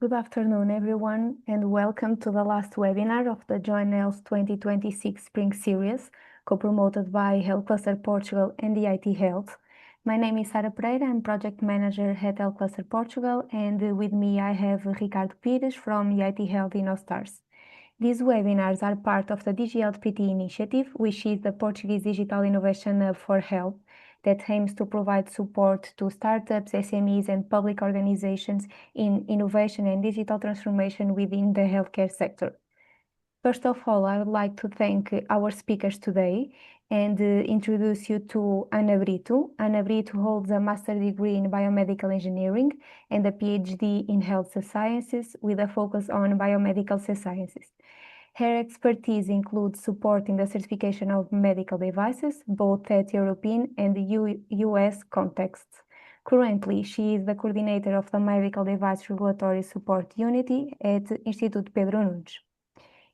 Good afternoon, everyone, and welcome to the last webinar of the JoinHealth 2026 Spring Series, co-promoted by Health Cluster Portugal and the IT Health. My name is Sara Pereira, I'm Project Manager at Health Cluster Portugal, and with me I have Ricardo Pires from the IT Health InnoStars. These webinars are part of the DigiHealth PT initiative, which is the Portuguese Digital Innovation Hub for Health, that aims to provide support to startups, SMEs, and public organizations in innovation and digital transformation within the healthcare sector. First of all, I would like to thank our speakers today and introduce you to Ana Brito. Ana Brito holds a master's degree in biomedical engineering and a PhD in health sciences with a focus on biomedical sciences. Her expertise includes supporting the certification of medical devices, both at European and US contexts. Currently, she is the coordinator of the Medical Device Regulatory Support Unity at Instituto Pedro Nunes.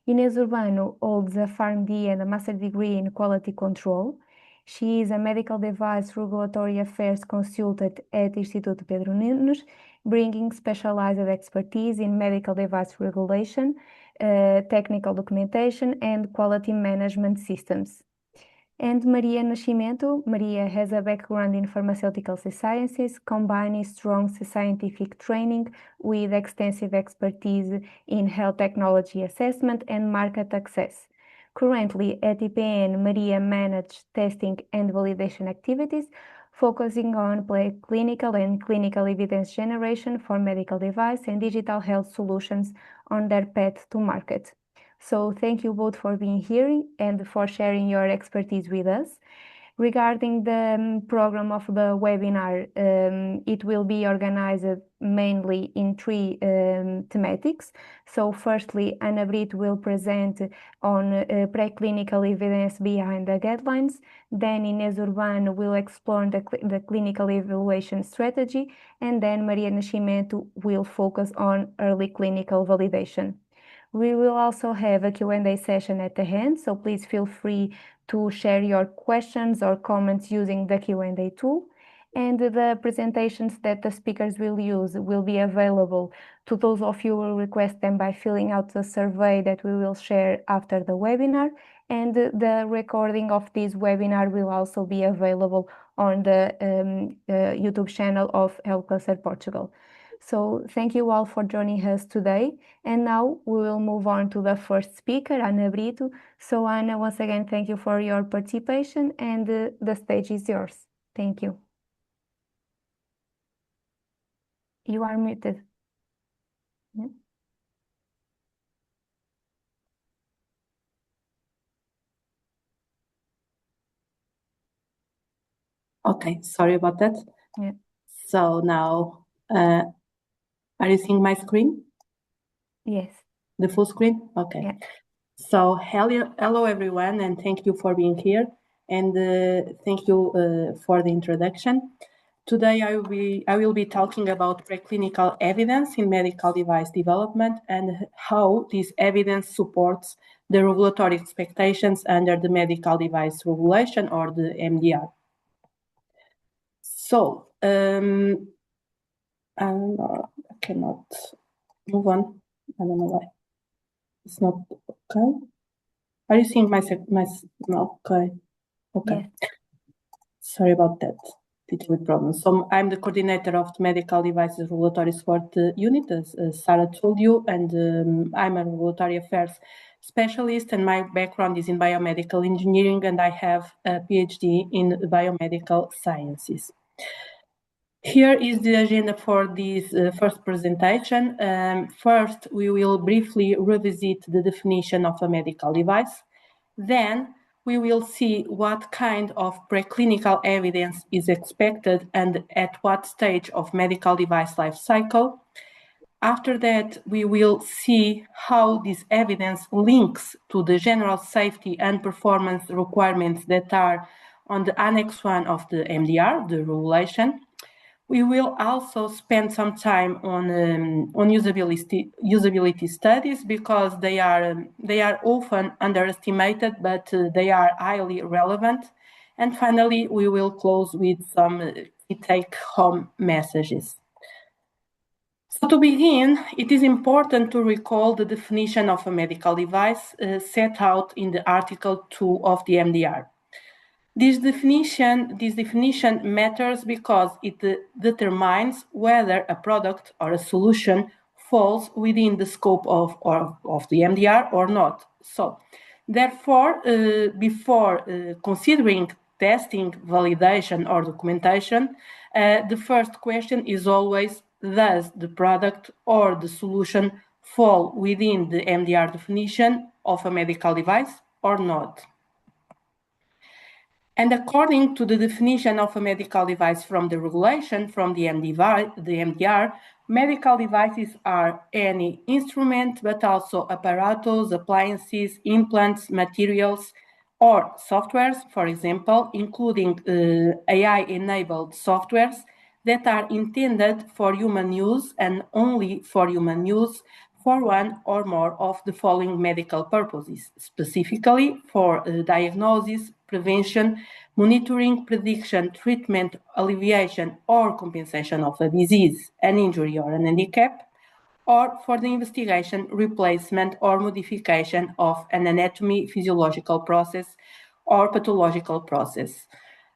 Inês Urbano holds a PharmD and a master's degree in quality control. She is a medical device regulatory affairs consultant at Instituto Pedro Nunes, bringing specialized expertise in medical device regulation, technical documentation, and quality management systems. And Maria Nascimento. Maria has a background in pharmaceutical sciences, combining strong scientific training with extensive expertise in health technology assessment and market access. Currently at IPN, Maria manages testing and validation activities, focusing on clinical and clinical evidence generation for medical device and digital health solutions on their path to market. So thank you both for being here and for sharing your expertise with us. Regarding the program of the webinar, it will be organized mainly in three thematics. So firstly, Ana Brito will present on preclinical evidence behind the guidelines. Then Inês Urbano will explore the clinical evaluation strategy. And then Maria Nascimento will focus on early clinical validation. We will also have a Q&A session at the end, so please feel free to share your questions or comments using the Q&A tool. And the presentations that the speakers will use will be available to those of you who will request them by filling out the survey that we will share after the webinar. And the recording of this webinar will also be available on the YouTube channel of Health Cluster Portugal. So thank you all for joining us today. And now we will move on to the first speaker, Ana Brito. So Ana, once again, thank you for your participation, and the stage is yours. Thank you. You are muted. Yeah. Okay, sorry about that. Yeah. So now, are you seeing my screen? Yes. The full screen? Okay. Yeah. So hello everyone, and thank you for being here, and thank you for the introduction. Today I will be talking about preclinical evidence in medical device development and how this evidence supports the regulatory expectations under the medical device regulation, or the MDR. So I cannot move on. I don't know why. It's not okay. Are you seeing my no, okay. Yes. Sorry about that. Little problem. So I'm the coordinator of the Medical Devices Regulatory Support Unit, as Sarah told you, and I'm a regulatory affairs specialist, and my background is in biomedical engineering, and I have a PhD in biomedical sciences. Here is the agenda for this first presentation. First, we will briefly revisit the definition of a medical device. Then, we will see what kind of preclinical evidence is expected and at what stage of medical device life cycle. After that, we will see how this evidence links to the general safety and performance requirements that are on the Annex 1 of the MDR, the regulation. We will also spend some time on usability studies, because they are often underestimated, but they are highly relevant. And finally, we will close with some key take-home messages. So to begin, it is important to recall the definition of a medical device set out in the Article 2 of the MDR. This definition matters because it determines whether a product or a solution falls within the scope of the MDR or not. So, therefore, before considering testing, validation, or documentation, the first question is always, does the product or the solution fall within the MDR definition of a medical device or not? And according to the definition of a medical device from the regulation from the MDR, medical devices are any instrument, but also apparatus, appliances, implants, materials, or softwares, for example, including AI-enabled softwares that are intended for human use and only for human use for one or more of the following medical purposes, specifically for diagnosis, prevention, monitoring, prediction, treatment, alleviation, or compensation of a disease, an injury, or an handicap, or for the investigation, replacement, or modification of an anatomy, physiological process, or pathological process.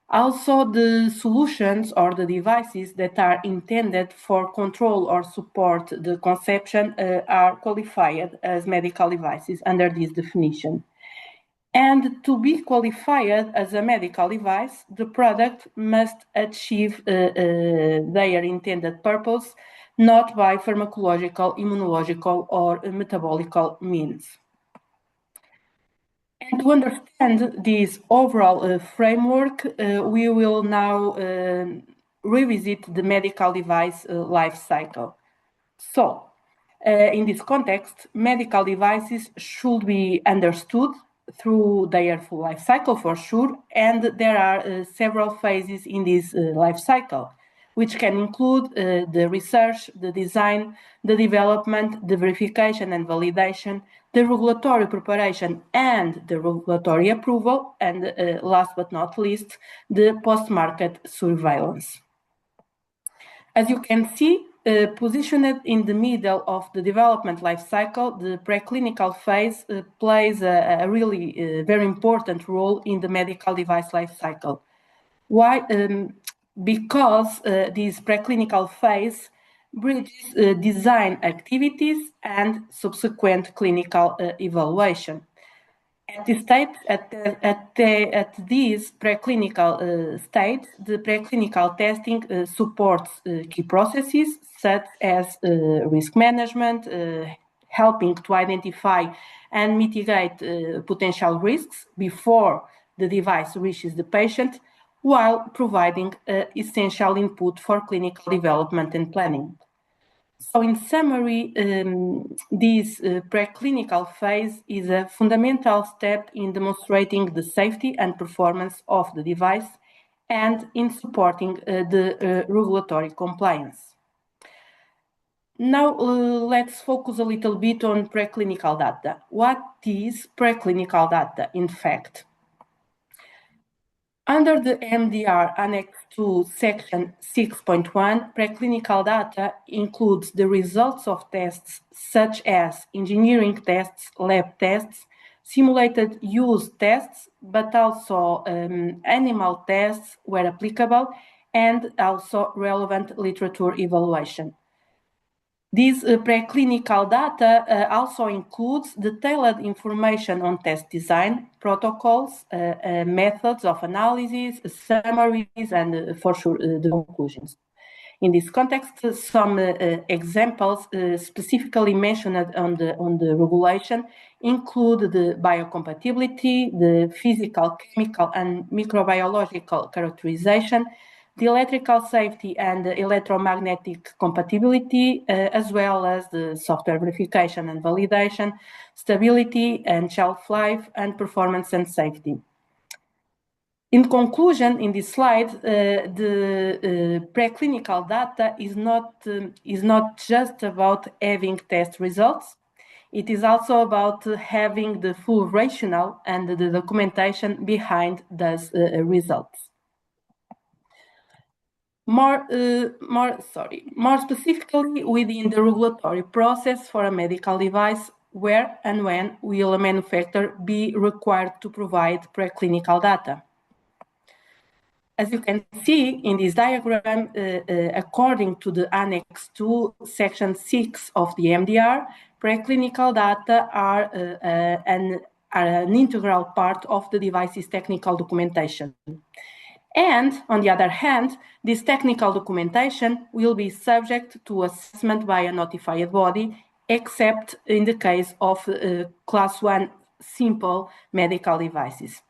Also, the solutions or the devices that are intended for control or support the conception are qualified as medical devices under this definition. And to be qualified as a medical device, the product must achieve their intended purpose, not by pharmacological, immunological, or metabolical means. And to understand this overall framework, we will now revisit the medical device life cycle. So, in this context, medical devices should be understood through their full life cycle for sure, and there are several phases in this life cycle, which can include the research, the design, the development, the verification and validation, the regulatory preparation and the regulatory approval, and last but not least, the post-market surveillance. As you can see, positioned in the middle of the development life cycle, the preclinical phase plays a really very important role in the medical device life cycle. Why? Because this preclinical phase bridges design activities and subsequent clinical evaluation. At this stage, at this preclinical stage, the preclinical testing supports key processes such as risk management, helping to identify and mitigate potential risks before the device reaches the patient, while providing essential input for clinical development and planning. So in summary, this preclinical phase is a fundamental step in demonstrating the safety and performance of the device and in supporting the regulatory compliance. Now, let's focus a little bit on preclinical data. What is preclinical data, in fact? Under the MDR Annex 2, Section 6.1, preclinical data includes the results of tests such as engineering tests, lab tests, simulated use tests, but also animal tests where applicable, and also relevant literature evaluation. This preclinical data also includes detailed information on test design, protocols, methods of analysis, summaries, and for sure the conclusions. In this context, some examples specifically mentioned on the regulation include the biocompatibility, the physical, chemical, and microbiological characterization, the electrical safety and electromagnetic compatibility, as well as the software verification and validation, stability and shelf life, and performance and safety. In conclusion, in this slide, the preclinical data is not just about having test results. It is also about having the full rationale and the documentation behind those results. More specifically within the regulatory process for a medical device, where and when will a manufacturer be required to provide preclinical data? As you can see in this diagram, according to the Annex 2, Section 6 of the MDR, preclinical data are an integral part of the device's technical documentation. And, on the other hand, this technical documentation will be subject to assessment by a notified body, except in the case of Class 1 simple medical devices.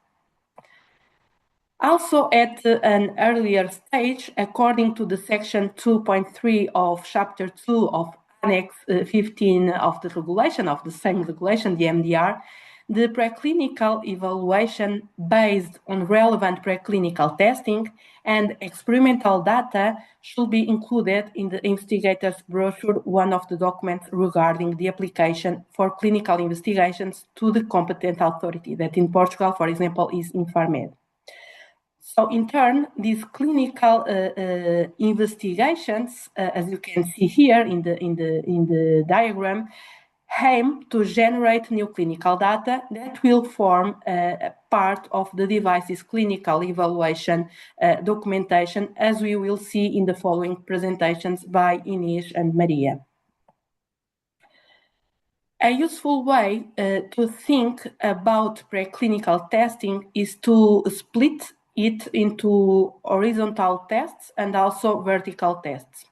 Also, at an earlier stage, according to the Section 2.3 of Chapter 2 of Annex 15 of the regulation, of the same regulation, the MDR, the preclinical evaluation based on relevant preclinical testing and experimental data should be included in the investigator's brochure, one of the documents regarding the application for clinical investigations to the competent authority, that in Portugal, for example, is Infarmed. So in turn, these clinical investigations, as you can see here in the diagram, aim to generate new clinical data that will form a part of the device's clinical evaluation documentation, as we will see in the following presentations by Inês and Maria. A useful way to think about preclinical testing is to split it into horizontal tests and also vertical tests.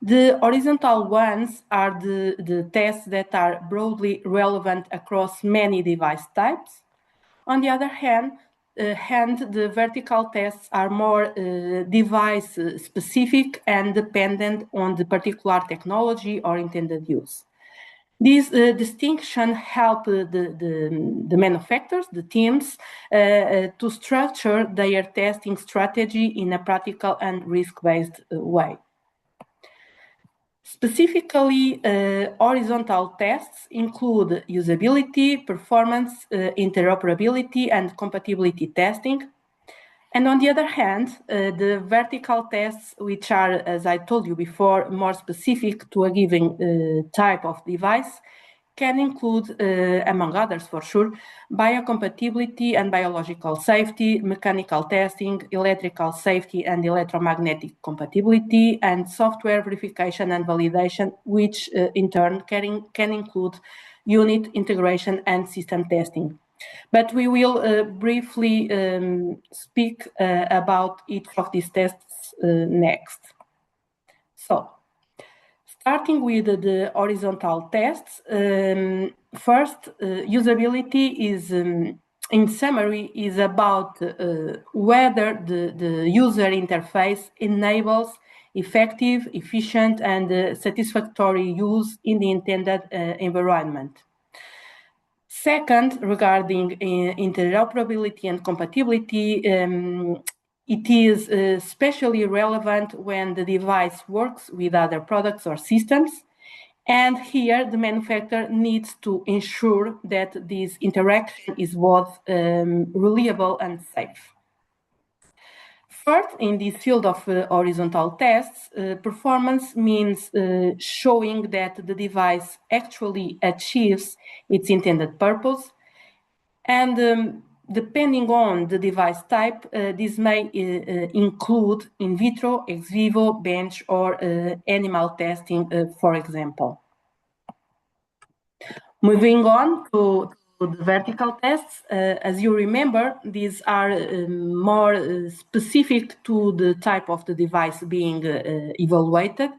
The horizontal ones are the tests that are broadly relevant across many device types. On the other hand, the vertical tests are more device specific and dependent on the particular technology or intended use. This distinction helps the manufacturers, the teams, to structure their testing strategy in a practical and risk-based way. Specifically, horizontal tests include usability, performance, interoperability, and compatibility testing. And on the other hand, the vertical tests, which are, as I told you before, more specific to a given type of device, can include, among others for sure, biocompatibility and biological safety, mechanical testing, electrical safety and electromagnetic compatibility, and software verification and validation, which in turn can include unit integration and system testing. But we will briefly speak about each of these tests next. So, starting with the horizontal tests, first, usability is, in summary, is about whether the user interface enables effective, efficient, and satisfactory use in the intended environment. Second, regarding interoperability and compatibility, it is especially relevant when the device works with other products or systems. And here, the manufacturer needs to ensure that this interaction is both reliable and safe. First, in this field of horizontal tests, performance means showing that the device actually achieves its intended purpose. And depending on the device type, this may include in vitro, ex vivo, bench, or animal testing, for example. Moving on to the vertical tests, as you remember, these are more specific to the type of the device being evaluated.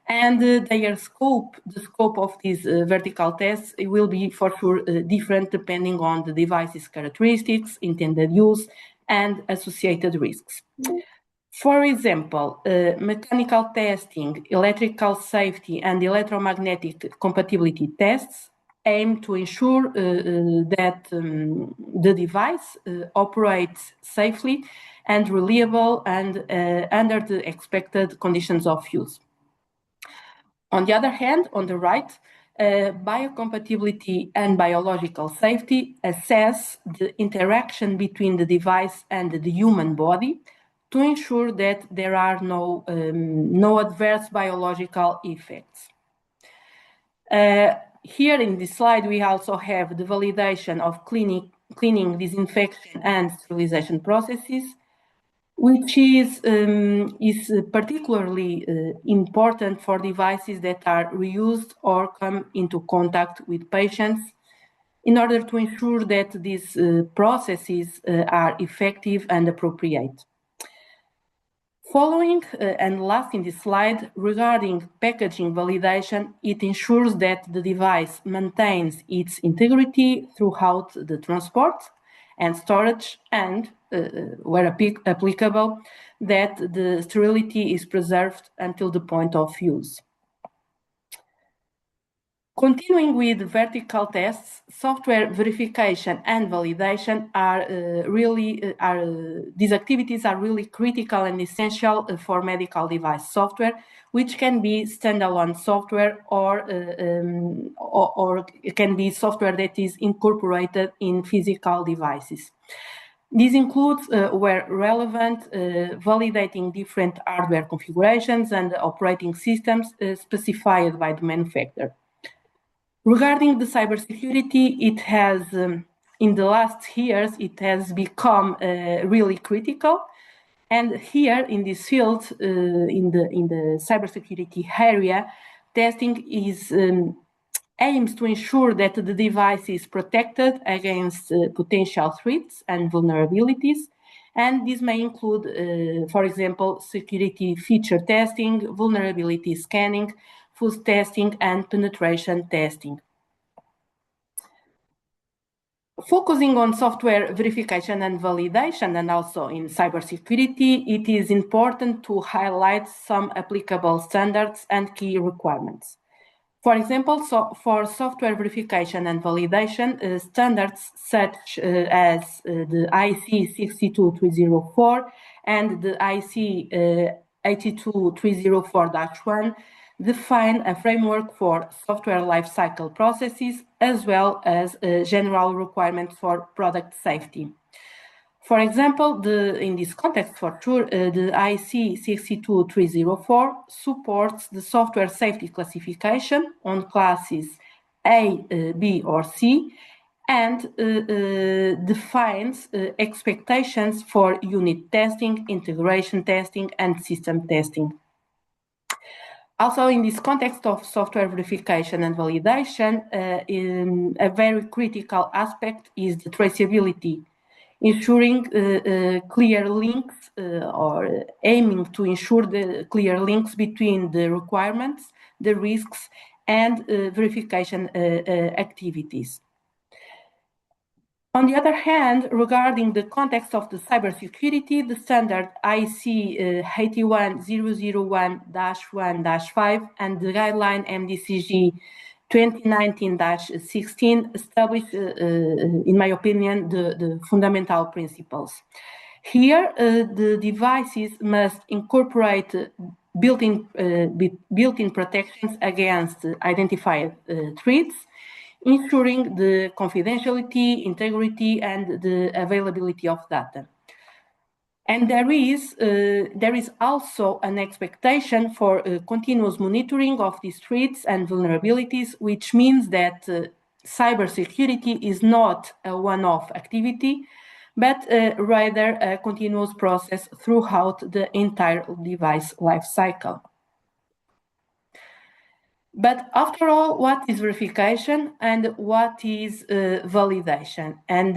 And their scope, the scope of these vertical tests, will be for sure different depending on the device's characteristics, intended use, and associated risks. For example, mechanical testing, electrical safety, and electromagnetic compatibility tests aim to ensure that the device operates safely and reliable and under the expected conditions of use. On the other hand, on the right, biocompatibility and biological safety assess the interaction between the device and the human body to ensure that there are no adverse biological effects. Here in this slide, we also have the validation of cleaning, disinfection, and sterilization processes, which is particularly important for devices that are reused or come into contact with patients in order to ensure that these processes are effective and appropriate. Following and last in this slide, regarding packaging validation, it ensures that the device maintains its integrity throughout the transport and storage and, where applicable, that the sterility is preserved until the point of use. Continuing with vertical tests, software verification and validation these activities are really critical and essential for medical device software, which can be standalone software or it can be software that is incorporated in physical devices. This includes, where relevant, validating different hardware configurations and operating systems specified by the manufacturer. Regarding the cybersecurity, it has, in the last years, it has become really critical. And here in this field, in the cybersecurity area, testing is aims to ensure that the device is protected against potential threats and vulnerabilities. And this may include, for example, security feature testing, vulnerability scanning, fuzz testing, and penetration testing. Focusing on software verification and validation and also in cybersecurity, it is important to highlight some applicable standards and key requirements. For example, for software verification and validation, standards such as the IC 62304 and the IC 82304-1 define a framework for software lifecycle processes as well as general requirements for product safety. For example, in this context, for sure, the IC 62304 supports the software safety classification on classes A, B, or C, and defines expectations for unit testing, integration testing, and system testing. Also, in this context of software verification and validation, a very critical aspect is the traceability, ensuring clear links or aiming to ensure the clear links between the requirements, the risks, and verification activities. On the other hand, regarding the context of the cybersecurity, the standard IC 81001-1-5 and the guideline MDCG 2019-16 establish, in my opinion, the fundamental principles. Here, the devices must incorporate built-in protections against identified threats, ensuring the confidentiality, integrity, and the availability of data. And there is also an expectation for continuous monitoring of these threats and vulnerabilities, which means that cybersecurity is not a one-off activity, but rather a continuous process throughout the entire device lifecycle. But after all, what is verification and what is validation? And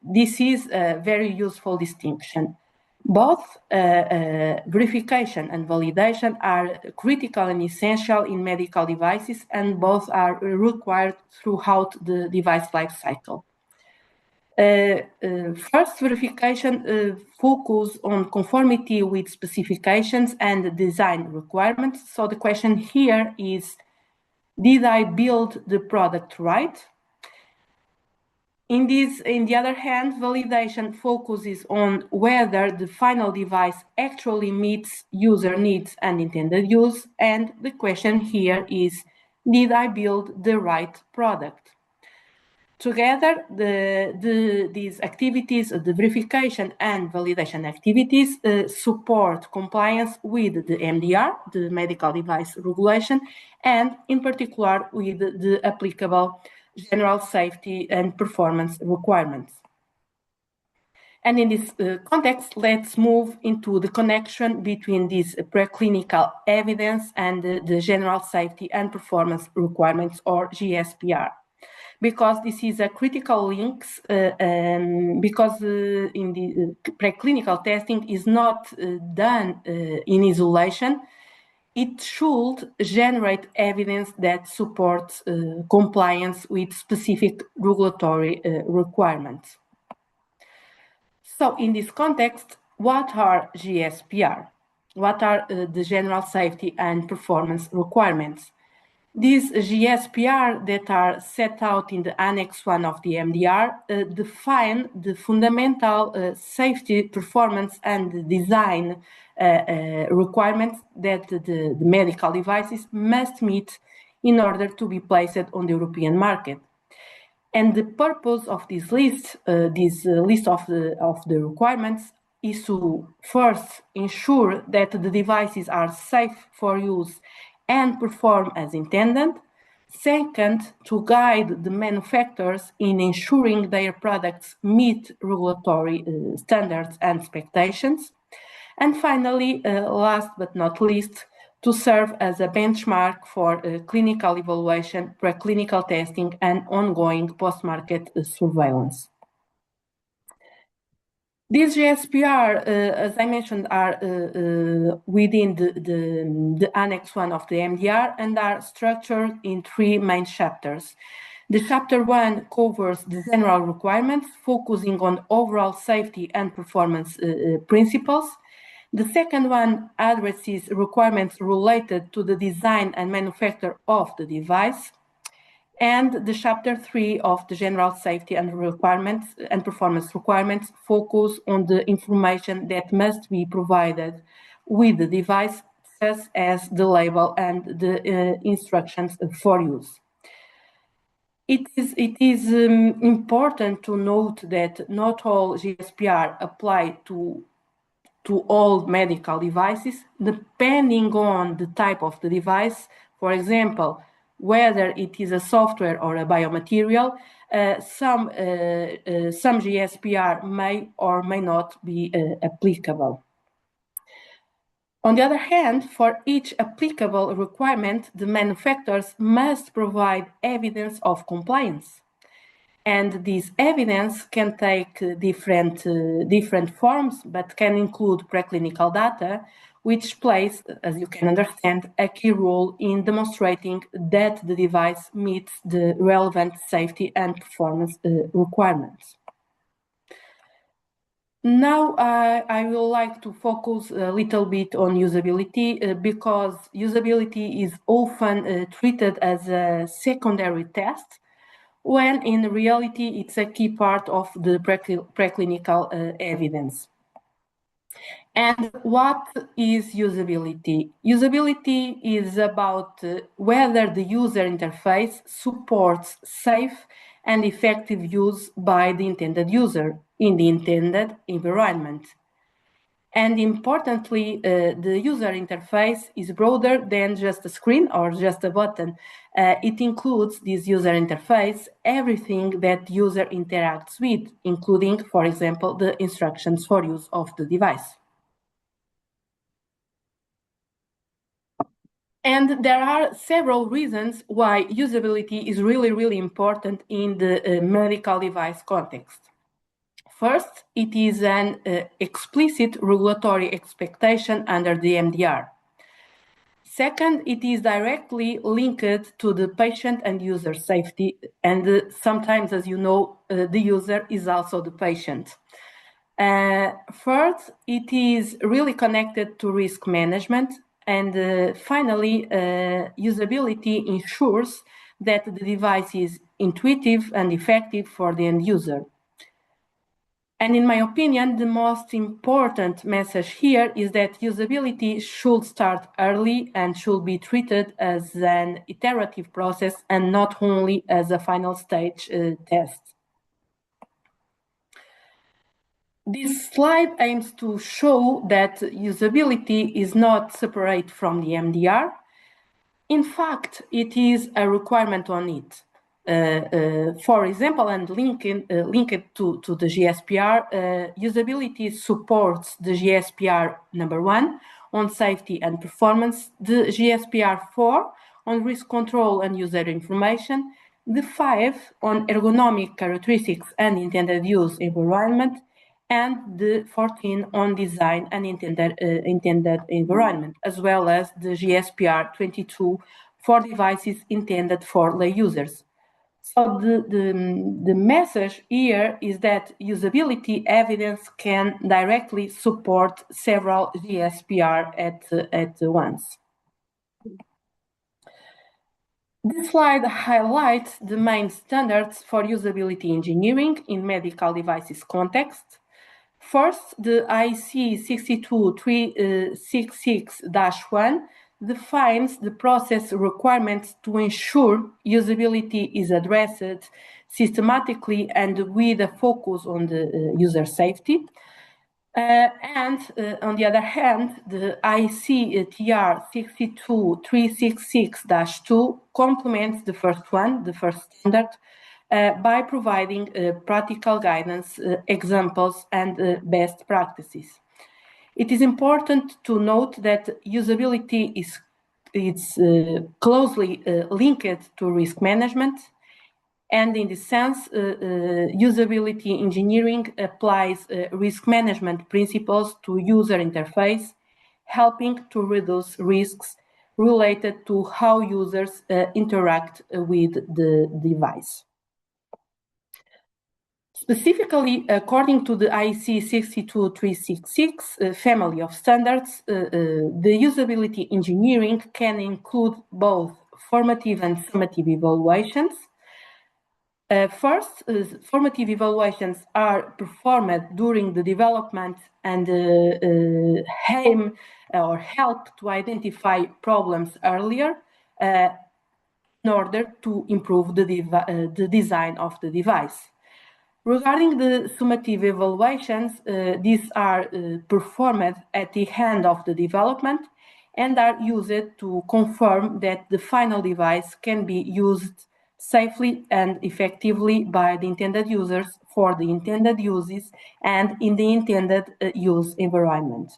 this is a very useful distinction. Both verification and validation are critical and essential in medical devices, and both are required throughout the device lifecycle. First, verification focus on conformity with specifications and design requirements. So the question here is, did I build the product right? In the other hand, validation focuses on whether the final device actually meets user needs and intended use. And the question here is, did I build the right product? Together, these activities, the verification and validation activities, support compliance with the MDR, the medical device regulation, and in particular with the applicable general safety and performance requirements. And in this context, let's move into the connection between this preclinical evidence and the general safety and performance requirements, or GSPR. Because this is a critical link, because in the preclinical testing is not done in isolation, it should generate evidence that supports compliance with specific regulatory requirements. So in this context, what are GSPR? What are the general safety and performance requirements? These GSPR that are set out in the Annex 1 of the MDR define the fundamental safety, performance, and design requirements that the medical devices must meet in order to be placed on the European market. And the purpose of this list of the requirements is to first ensure that the devices are safe for use and perform as intended. Second, to guide the manufacturers in ensuring their products meet regulatory standards and expectations. And finally, last but not least, to serve as a benchmark for clinical evaluation, preclinical testing, and ongoing post-market surveillance. These GSPR, as I mentioned, are within the Annex 1 of the MDR and are structured in 3 main chapters. The chapter 1 covers the general requirements, focusing on overall safety and performance principles. The second one addresses requirements related to the design and manufacture of the device. And the chapter 3 of the general safety and requirements and performance requirements focus on the information that must be provided with the device, such as the label and the instructions for use. It is important to note that not all GSPR apply to all medical devices, depending on the type of the device. For example, whether it is a software or a biomaterial, some GSPR may or may not be applicable. On the other hand, for each applicable requirement, the manufacturers must provide evidence of compliance. And this evidence can take different forms, but can include preclinical data, which plays, as you can understand, a key role in demonstrating that the device meets the relevant safety and performance requirements. Now, I will like to focus a little bit on usability because usability is often treated as a secondary test, when in reality it's a key part of the preclinical evidence. And what is usability? Usability is about whether the user interface supports safe and effective use by the intended user in the intended environment. And importantly, the user interface is broader than just a screen or just a button. It includes this user interface, everything that user interacts with, including, for example, the instructions for use of the device. And there are several reasons why usability is really important in the medical device context. First, it is an explicit regulatory expectation under the MDR. Second, it is directly linked to the patient and user safety, and sometimes, as you know, the user is also the patient. Third, it is really connected to risk management, and finally, usability ensures that the device is intuitive and effective for the end user. And in my opinion, the most important message here is that usability should start early and should be treated as an iterative process and not only as a final stage test. This slide aims to show that usability is not separate from the MDR. In fact, it is a requirement on it. For example, and linked to the GSPR, usability supports the GSPR #1 on safety and performance, the GSPR 4 on risk control and user information, the 5 on ergonomic characteristics and intended use environment, and the 14 on design and intended environment, as well as the GSPR 22 for devices intended for lay users. So the message here is that usability evidence can directly support several GSPR at once. This slide highlights the main standards for usability engineering in medical devices context. First, the IC 62366-1 defines the process requirements to ensure usability is addressed systematically and with a focus on the user safety. On the other hand, the ICTR 62366-2 complements the first one, the first standard, by providing practical guidance, examples, and best practices. It is important to note that usability is closely linked to risk management, and in this sense, usability engineering applies risk management principles to user interface, helping to reduce risks related to how users interact with the device. Specifically, according to the IEC 62366 family of standards, the usability engineering can include both formative and summative evaluations. First, formative evaluations are performed during the development and aim or help to identify problems earlier in order to improve the design of the device. Regarding the summative evaluations, these are performed at the end of the development and are used to confirm that the final device can be used safely and effectively by the intended users for the intended uses and in the intended use environment.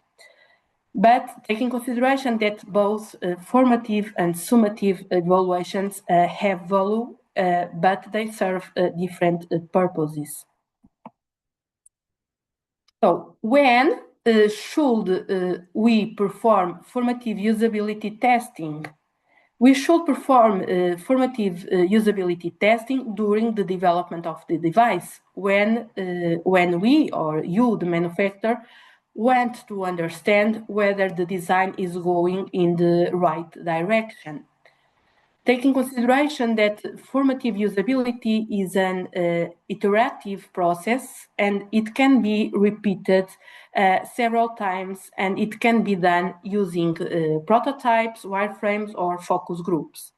But taking consideration that both formative and summative evaluations have value, but they serve different purposes. So, when should we perform formative usability testing? We should perform formative usability testing during the development of the device, when we or you, the manufacturer, want to understand whether the design is going in the right direction. Taking consideration that formative usability is an iterative process and it can be repeated several times, and it can be done using prototypes, wireframes, or focus groups.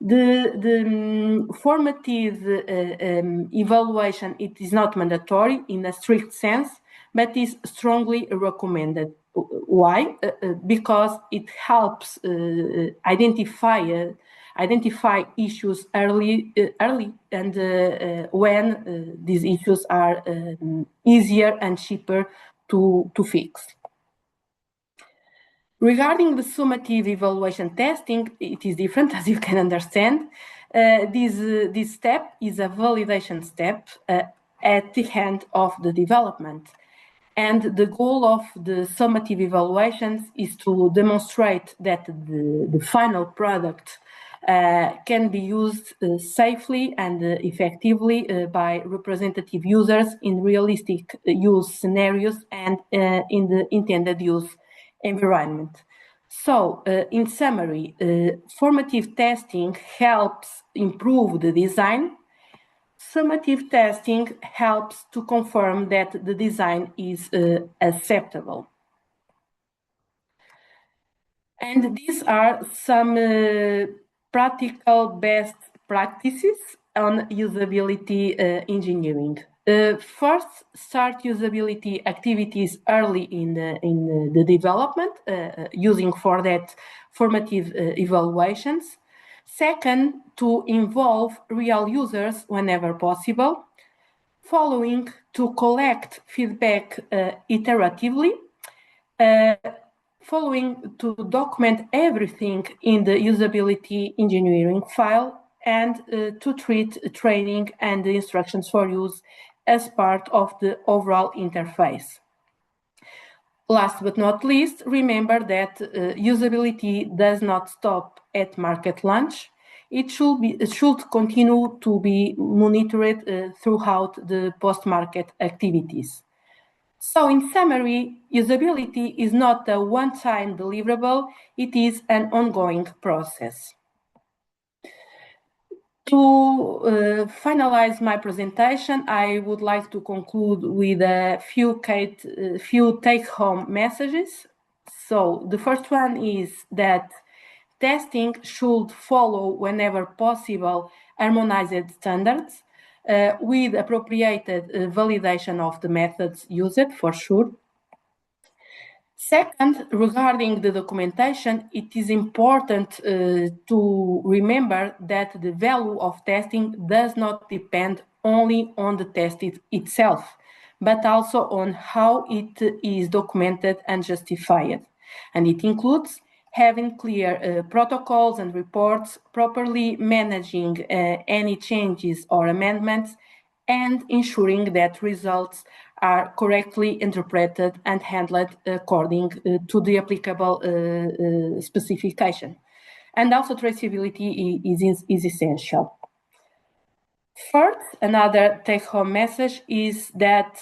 The formative evaluation, it is not mandatory in a strict sense, but is strongly recommended. Why? Because it helps identify issues early, and when these issues are easier and cheaper to fix. Regarding the summative evaluation testing, it is different, as you can understand. This step is a validation step at the end of the development. And the goal of the summative evaluations is to demonstrate that the final product can be used safely and effectively by representative users in realistic use scenarios and in the intended use environment. So, in summary, formative testing helps improve the design. summative testing helps to confirm that the design is acceptable. And these are some practical best practices on usability engineering. First, start usability activities early in the development, using for that formative evaluations. Second, to involve real users whenever possible. Following, to collect feedback iteratively. Following, to document everything in the usability engineering file, and to treat training and the instructions for use as part of the overall interface. Last but not least, remember that usability does not stop at market launch. It should continue to be monitored throughout the post-market activities. So in summary, usability is not a one-time deliverable, it is an ongoing process. To finalize my presentation, I would like to conclude with a few take-home messages. So the first one is that testing should follow, whenever possible, harmonized standards with appropriate validation of the methods used, for sure. Second, regarding the documentation, it is important to remember that the value of testing does not depend only on the test itself, but also on how it is documented and justified. And it includes having clear protocols and reports, properly managing any changes or amendments, and ensuring that results are correctly interpreted and handled according to the applicable specification. And also traceability is essential. Third, another take-home message is that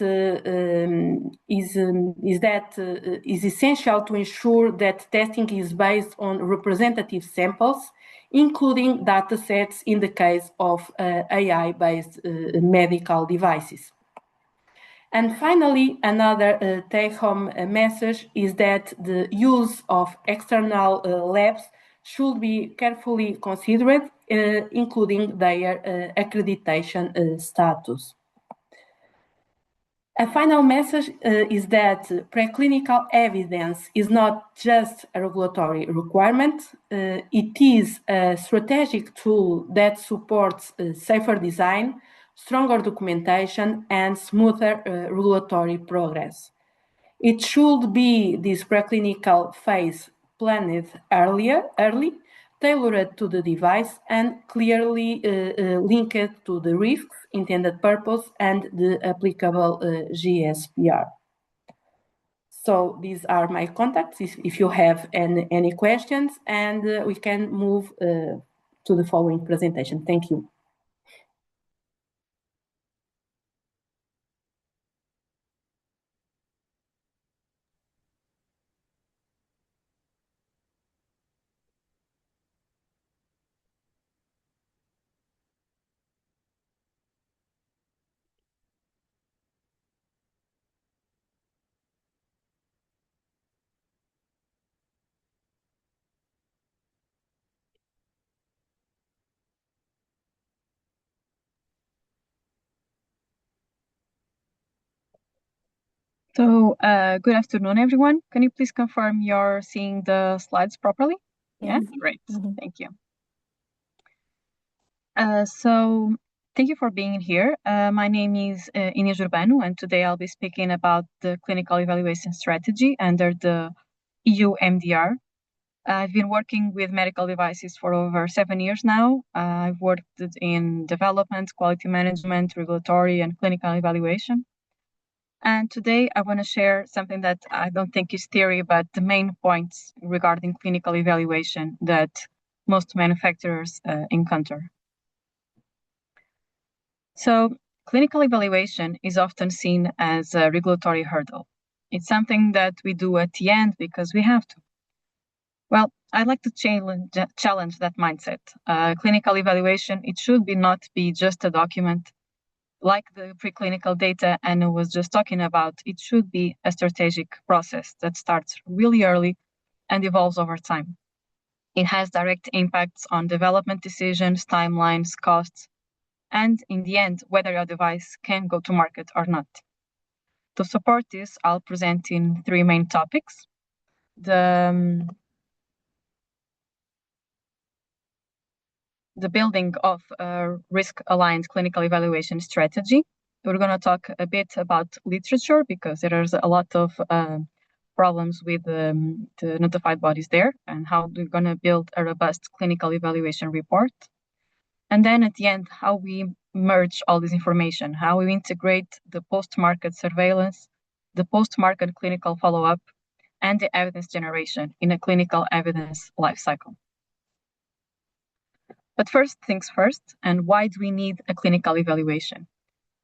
is essential to ensure that testing is based on representative samples, including data sets in the case of AI-based medical devices. And finally, another take-home message is that the use of external labs should be carefully considered, including their accreditation status. A final message is that preclinical evidence is not just a regulatory requirement, it is a strategic tool that supports safer design, stronger documentation, and smoother regulatory progress. It should be this preclinical phase planned early, tailored to the device, and clearly linked to the risks, intended purpose, and the applicable GSPR. So these are my contacts if you have any questions, and we can move to the following presentation. Thank you. So, good afternoon, everyone. Can you please confirm you're seeing the slides properly? Yes. Yeah, great. Thank you. So, thank you for being here. My name is Inês Urbano, and today I'll be speaking about the clinical evaluation strategy under the EU MDR. I've been working with medical devices for over 7 years now. I've worked in development, quality management, regulatory, and clinical evaluation. And today I want to share something that I don't think is theory, but the main points regarding clinical evaluation that most manufacturers encounter. So clinical evaluation is often seen as a regulatory hurdle. It's something that we do at the end because we have to. Well, I'd like to challenge that mindset. Clinical evaluation, it should not be just a document. like the preclinical data Anna was just talking about, it should be a strategic process that starts really early and evolves over time. It has direct impacts on development decisions, timelines, costs, and in the end, whether your device can go to market or not. To support this, I'll present in three main topics. The building of a risk-aligned clinical evaluation strategy. We're going to talk a bit about literature because there's a lot of problems with the notified bodies there and how we're going to build a robust clinical evaluation report. And then at the end, how we merge all this information, how we integrate the post-market surveillance, the post-market clinical follow-up, and the evidence generation in a clinical evidence lifecycle. But first things first, and why do we need a clinical evaluation?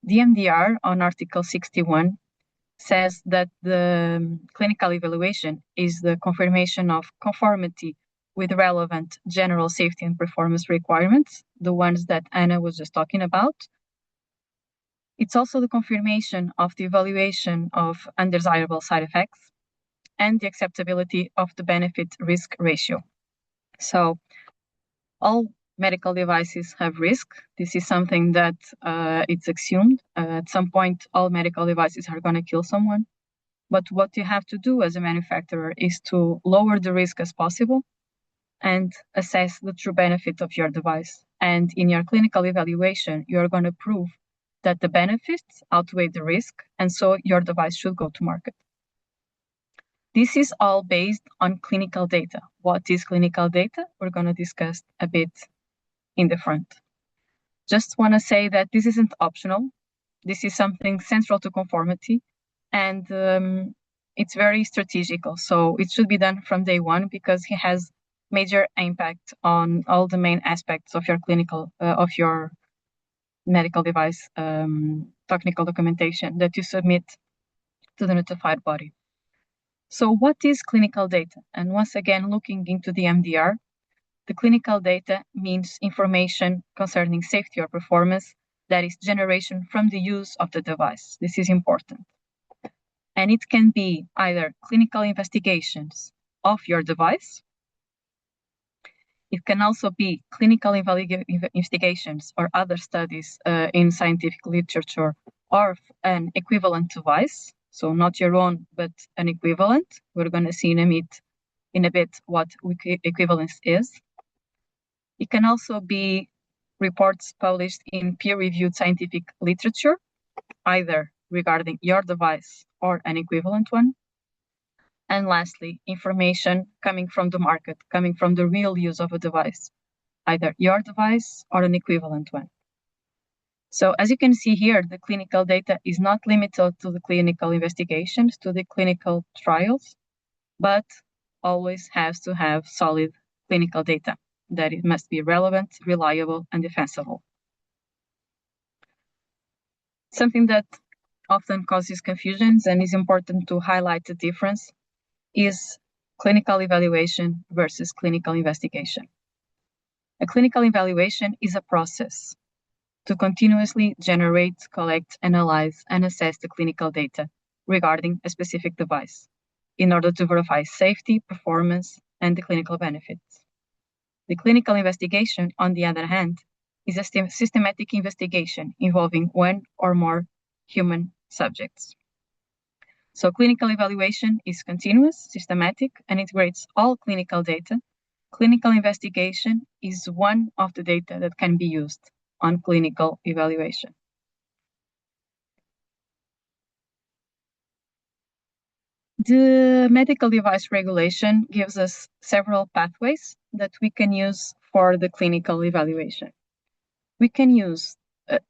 The MDR on Article 61 says that the clinical evaluation is the confirmation of conformity with relevant general safety and performance requirements, the ones that Anna was just talking about. It's also the confirmation of the evaluation of undesirable side effects and the acceptability of the benefit-risk ratio. So all medical devices have risk. This is something that it's assumed. At some point, all medical devices are going to kill someone. But what you have to do as a manufacturer is to lower the risk as possible and assess the true benefit of your device. And in your clinical evaluation, you're going to prove that the benefits outweigh the risk, and so your device should go to market. This is all based on clinical data. What is clinical data? We're going to discuss a bit in the front. Just want to say that this isn't optional. This is something central to conformity, and it's very strategical. So it should be done from day one because it has major impact on all the main aspects of your clinical, of your medical device technical documentation that you submit to the notified body. So what is clinical data? And once again, looking into the MDR, the clinical data means information concerning safety or performance that is generation from the use of the device. This is important. And it can be either clinical investigations of your device. It can also be clinical investigations or other studies in scientific literature or an equivalent device. So not your own, but an equivalent. We're going to see in a bit what equivalence is. It can also be reports published in peer-reviewed scientific literature, either regarding your device or an equivalent one. And lastly, information coming from the market, coming from the real use of a device, either your device or an equivalent one. So as you can see here, the clinical data is not limited to the clinical investigations, to the clinical trials, but always has to have solid clinical data, that it must be relevant, reliable, and defensible. Something that often causes confusions and is important to highlight the difference is clinical evaluation versus clinical investigation. A clinical evaluation is a process to continuously generate, collect, analyze, and assess the clinical data regarding a specific device in order to verify safety, performance, and the clinical benefits. The clinical investigation, on the other hand, is a systematic investigation involving one or more human subjects. So clinical evaluation is continuous, systematic, and integrates all clinical data. Clinical investigation is one of the data that can be used on clinical evaluation. The medical device regulation gives us several pathways that we can use for the clinical evaluation. We can use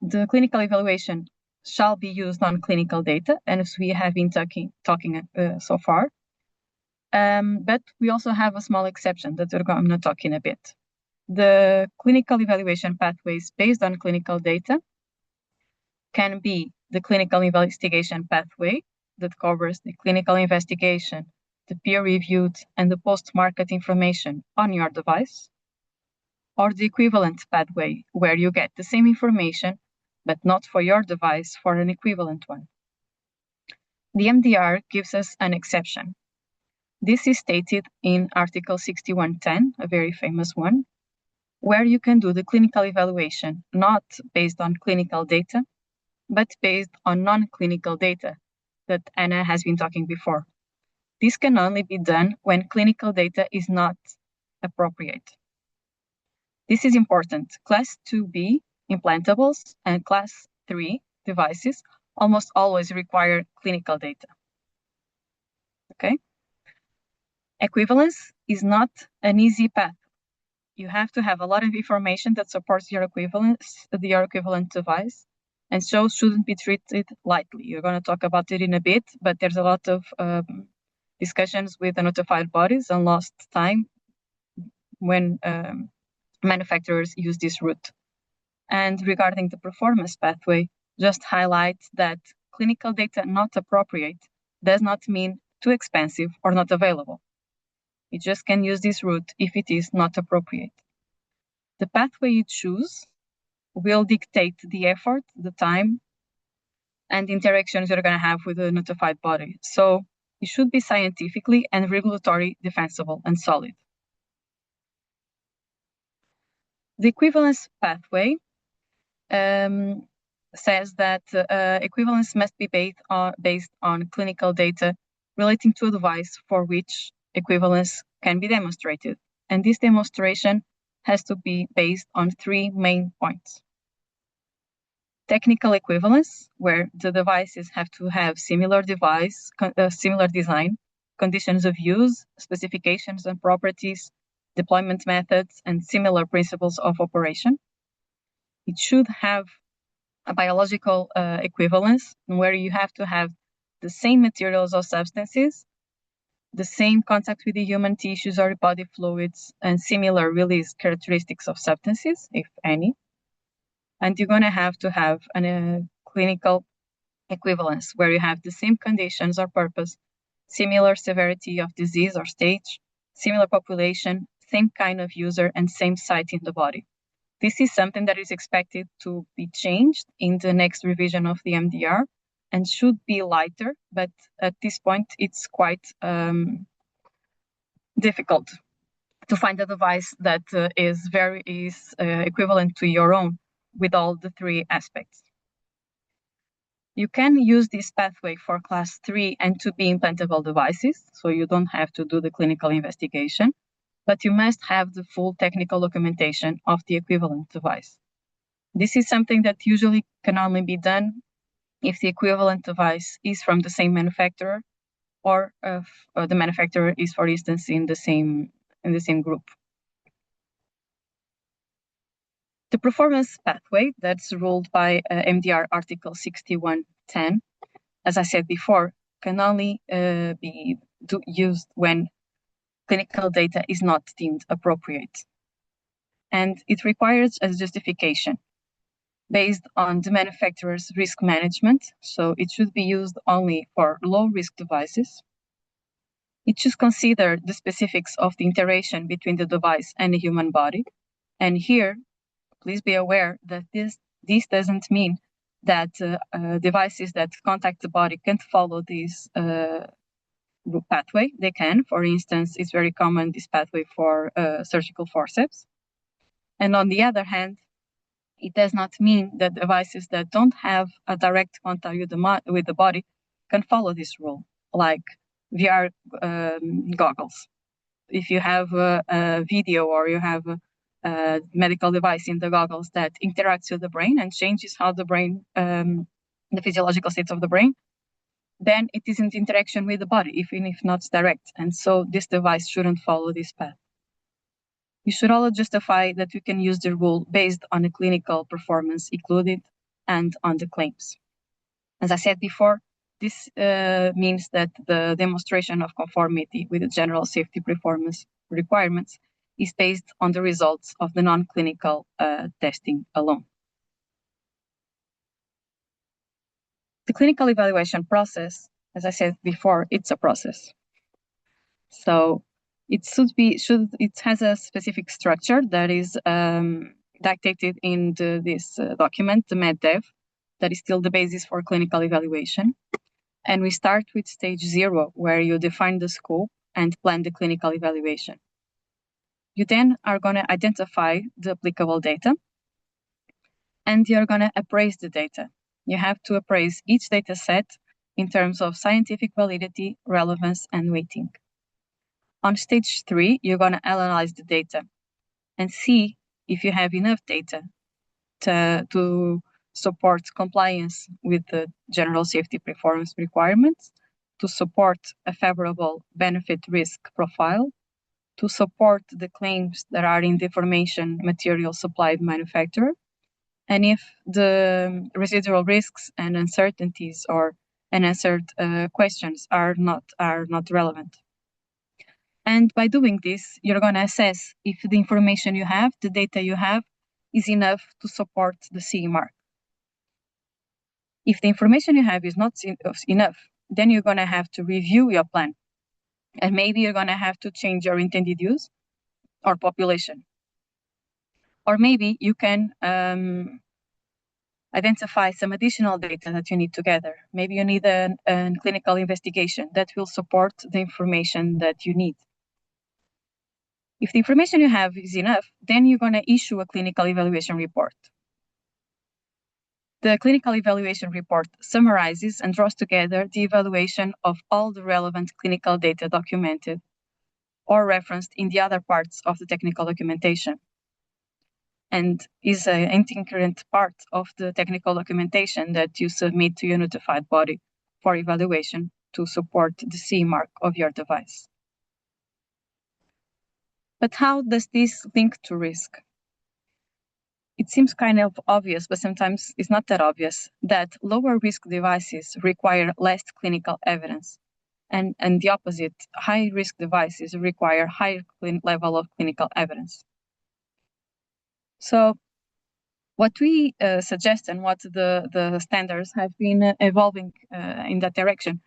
the clinical evaluation shall be used on clinical data, and as we have been talking so far. But we also have a small exception that we're going to talk in a bit. The clinical evaluation pathways based on clinical data can be the clinical investigation pathway that covers the clinical investigation, the peer-reviewed, and the post-market information on your device, or the equivalent pathway, where you get the same information, but not for your device for an equivalent one. The MDR gives us an exception. This is stated in Article 6110, a very famous one, where you can do the clinical evaluation not based on clinical data, but based on non-clinical data that Anna has been talking before. This can only be done when clinical data is not appropriate. This is important. Class 2B implantables and Class 3 devices almost always require clinical data. Okay? Equivalence is not an easy path. You have to have a lot of information that supports your equivalent device, and so shouldn't be treated lightly. You're going to talk about it in a bit, but there's a lot of discussions with the notified bodies and lost time when manufacturers use this route. And regarding the performance pathway, just highlight that clinical data not appropriate does not mean too expensive or not available. You just can use this route if it is not appropriate. The pathway you choose will dictate the effort, the time, and the interactions you're going to have with the notified body. So it should be scientifically and regulatory defensible and solid. The equivalence pathway says that equivalence must be based on clinical data relating to a device for which equivalence can be demonstrated. And this demonstration has to be based on three main points. Technical equivalence, where the devices have to have similar design, conditions of use, specifications and properties, deployment methods, and similar principles of operation. It should have a biological equivalence, where you have to have the same materials or substances, the same contact with the human tissues or body fluids, and similar release characteristics of substances, if any. And you're going to have a clinical equivalence, where you have the same conditions or purpose, similar severity of disease or stage, similar population, same kind of user, and same site in the body. This is something that is expected to be changed in the next revision of the MDR and should be lighter, but at this point it's quite difficult to find a device that is equivalent to your own with all the three aspects. You can use this pathway for Class 3 and 2B implantable devices, so you don't have to do the clinical investigation, but you must have the full technical documentation of the equivalent device. This is something that usually can only be done if the equivalent device is from the same manufacturer, or if the manufacturer is, for instance, in the same group. The performance pathway that's ruled by MDR Article 6110, as I said before, can only be used when clinical data is not deemed appropriate. And it requires a justification based on the manufacturer's risk management, so it should be used only for low-risk devices. It should consider the specifics of the interaction between the device and the human body. And here, please be aware that this doesn't mean that devices that contact the body can't follow this pathway. They can. For instance, it's very common, this pathway for surgical forceps. And on the other hand, it does not mean that devices that don't have a direct contact with the body can follow this rule, like VR goggles. If you have a video or you have a medical device in the goggles that interacts with the brain and changes how the brain, the physiological states of the brain, then it isn't interaction with the body, even if not direct. And so this device shouldn't follow this path. You should also justify that you can use the rule based on the clinical performance included and on the claims. As I said before, this means that the demonstration of conformity with the general safety performance requirements is based on the results of the non-clinical testing alone. The clinical evaluation process, as I said before, it's a process. So it has a specific structure that is dictated in this document, the MedDev, that is still the basis for clinical evaluation. And we start with stage 0, where you define the scope and plan the clinical evaluation. You then are going to identify the applicable data, and you're going to appraise the data. You have to appraise each data set in terms of scientific validity, relevance, and weighting. On stage 3, you're going to analyze the data and see if you have enough data to support compliance with the general safety performance requirements, to support a favorable benefit-risk profile, to support the claims that are in the information material supplied manufacturer, and if the residual risks and uncertainties or unanswered questions are not relevant. And by doing this, you're going to assess if the information you have, the data you have, is enough to support the CE mark. If the information you have is not enough, then you're going to have to review your plan. And maybe you're going to have to change your intended use or population. Or maybe you can identify some additional data that you need to gather. Maybe you need a clinical investigation that will support the information that you need. If the information you have is enough, then you're going to issue a clinical evaluation report. The clinical evaluation report summarizes and draws together the evaluation of all the relevant clinical data documented or referenced in the other parts of the technical documentation, and is an inherent part of the technical documentation that you submit to your notified body for evaluation to support the CE mark of your device. But how does this link to risk? It seems kind of obvious, but sometimes it's not that obvious, that lower risk devices require less clinical evidence. And the opposite, high risk devices require higher level of clinical evidence. So what we suggest and what the standards have been evolving in that direction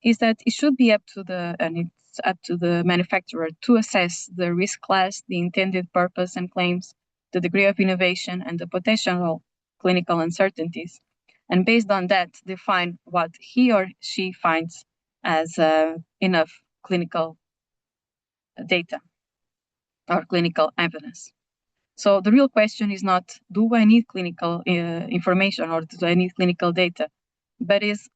is that it should be up to the manufacturer to assess the risk class, the intended purpose and claims, the degree of innovation, and the potential clinical uncertainties. And based on that, define what he or she finds as enough clinical data or clinical evidence. So the real question is not, do I need clinical information or do I need clinical data? But is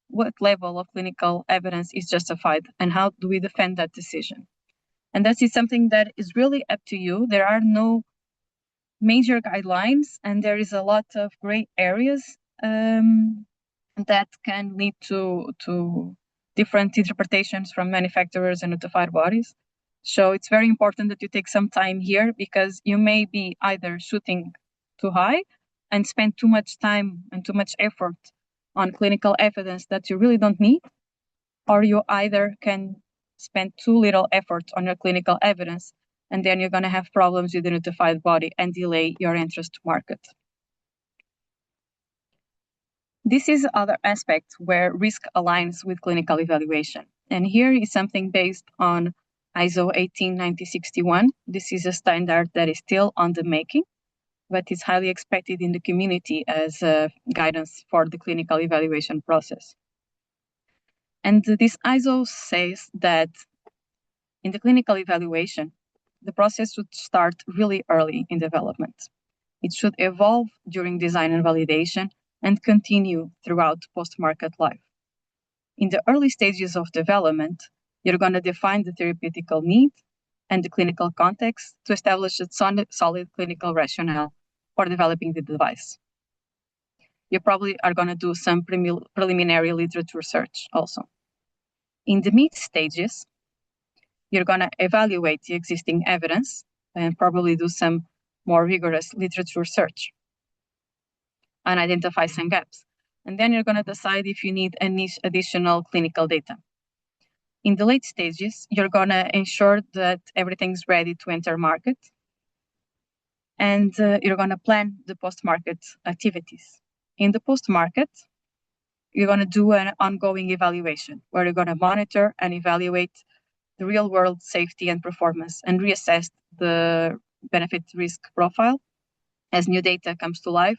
what level of clinical evidence is justified and how do we defend that decision? And that is something that is really up to you. There are no major guidelines and there is a lot of gray areas that can lead to different interpretations from manufacturers and notified bodies. So it's very important that you take some time here because you may be either shooting too high and spend too much time and too much effort on clinical evidence that you really don't need, or you either can spend too little effort on your clinical evidence and then you're going to have problems with the notified body and delay your entrance to market. This is other aspect where risk aligns with clinical evaluation. And here is something based on ISO 18961. This is a standard that is still on the making, but is highly expected in the community as guidance for the clinical evaluation process. And this ISO says that in the clinical evaluation, the process should start really early in development. It should evolve during design and validation and continue throughout post-market life. In the early stages of development, you're going to define the therapeutical need and the clinical context to establish a solid clinical rationale for developing the device. You probably are going to do some preliminary literature research also. In the mid stages, you're going to evaluate the existing evidence and probably do some more rigorous literature research and identify some gaps. And then you're going to decide if you need any additional clinical data. In the late stages, you're going to ensure that everything's ready to enter market. And you're going to plan the post-market activities. In the post-market, you're going to do an ongoing evaluation where you're going to monitor and evaluate the real-world safety and performance and reassess the benefit-risk profile as new data comes to life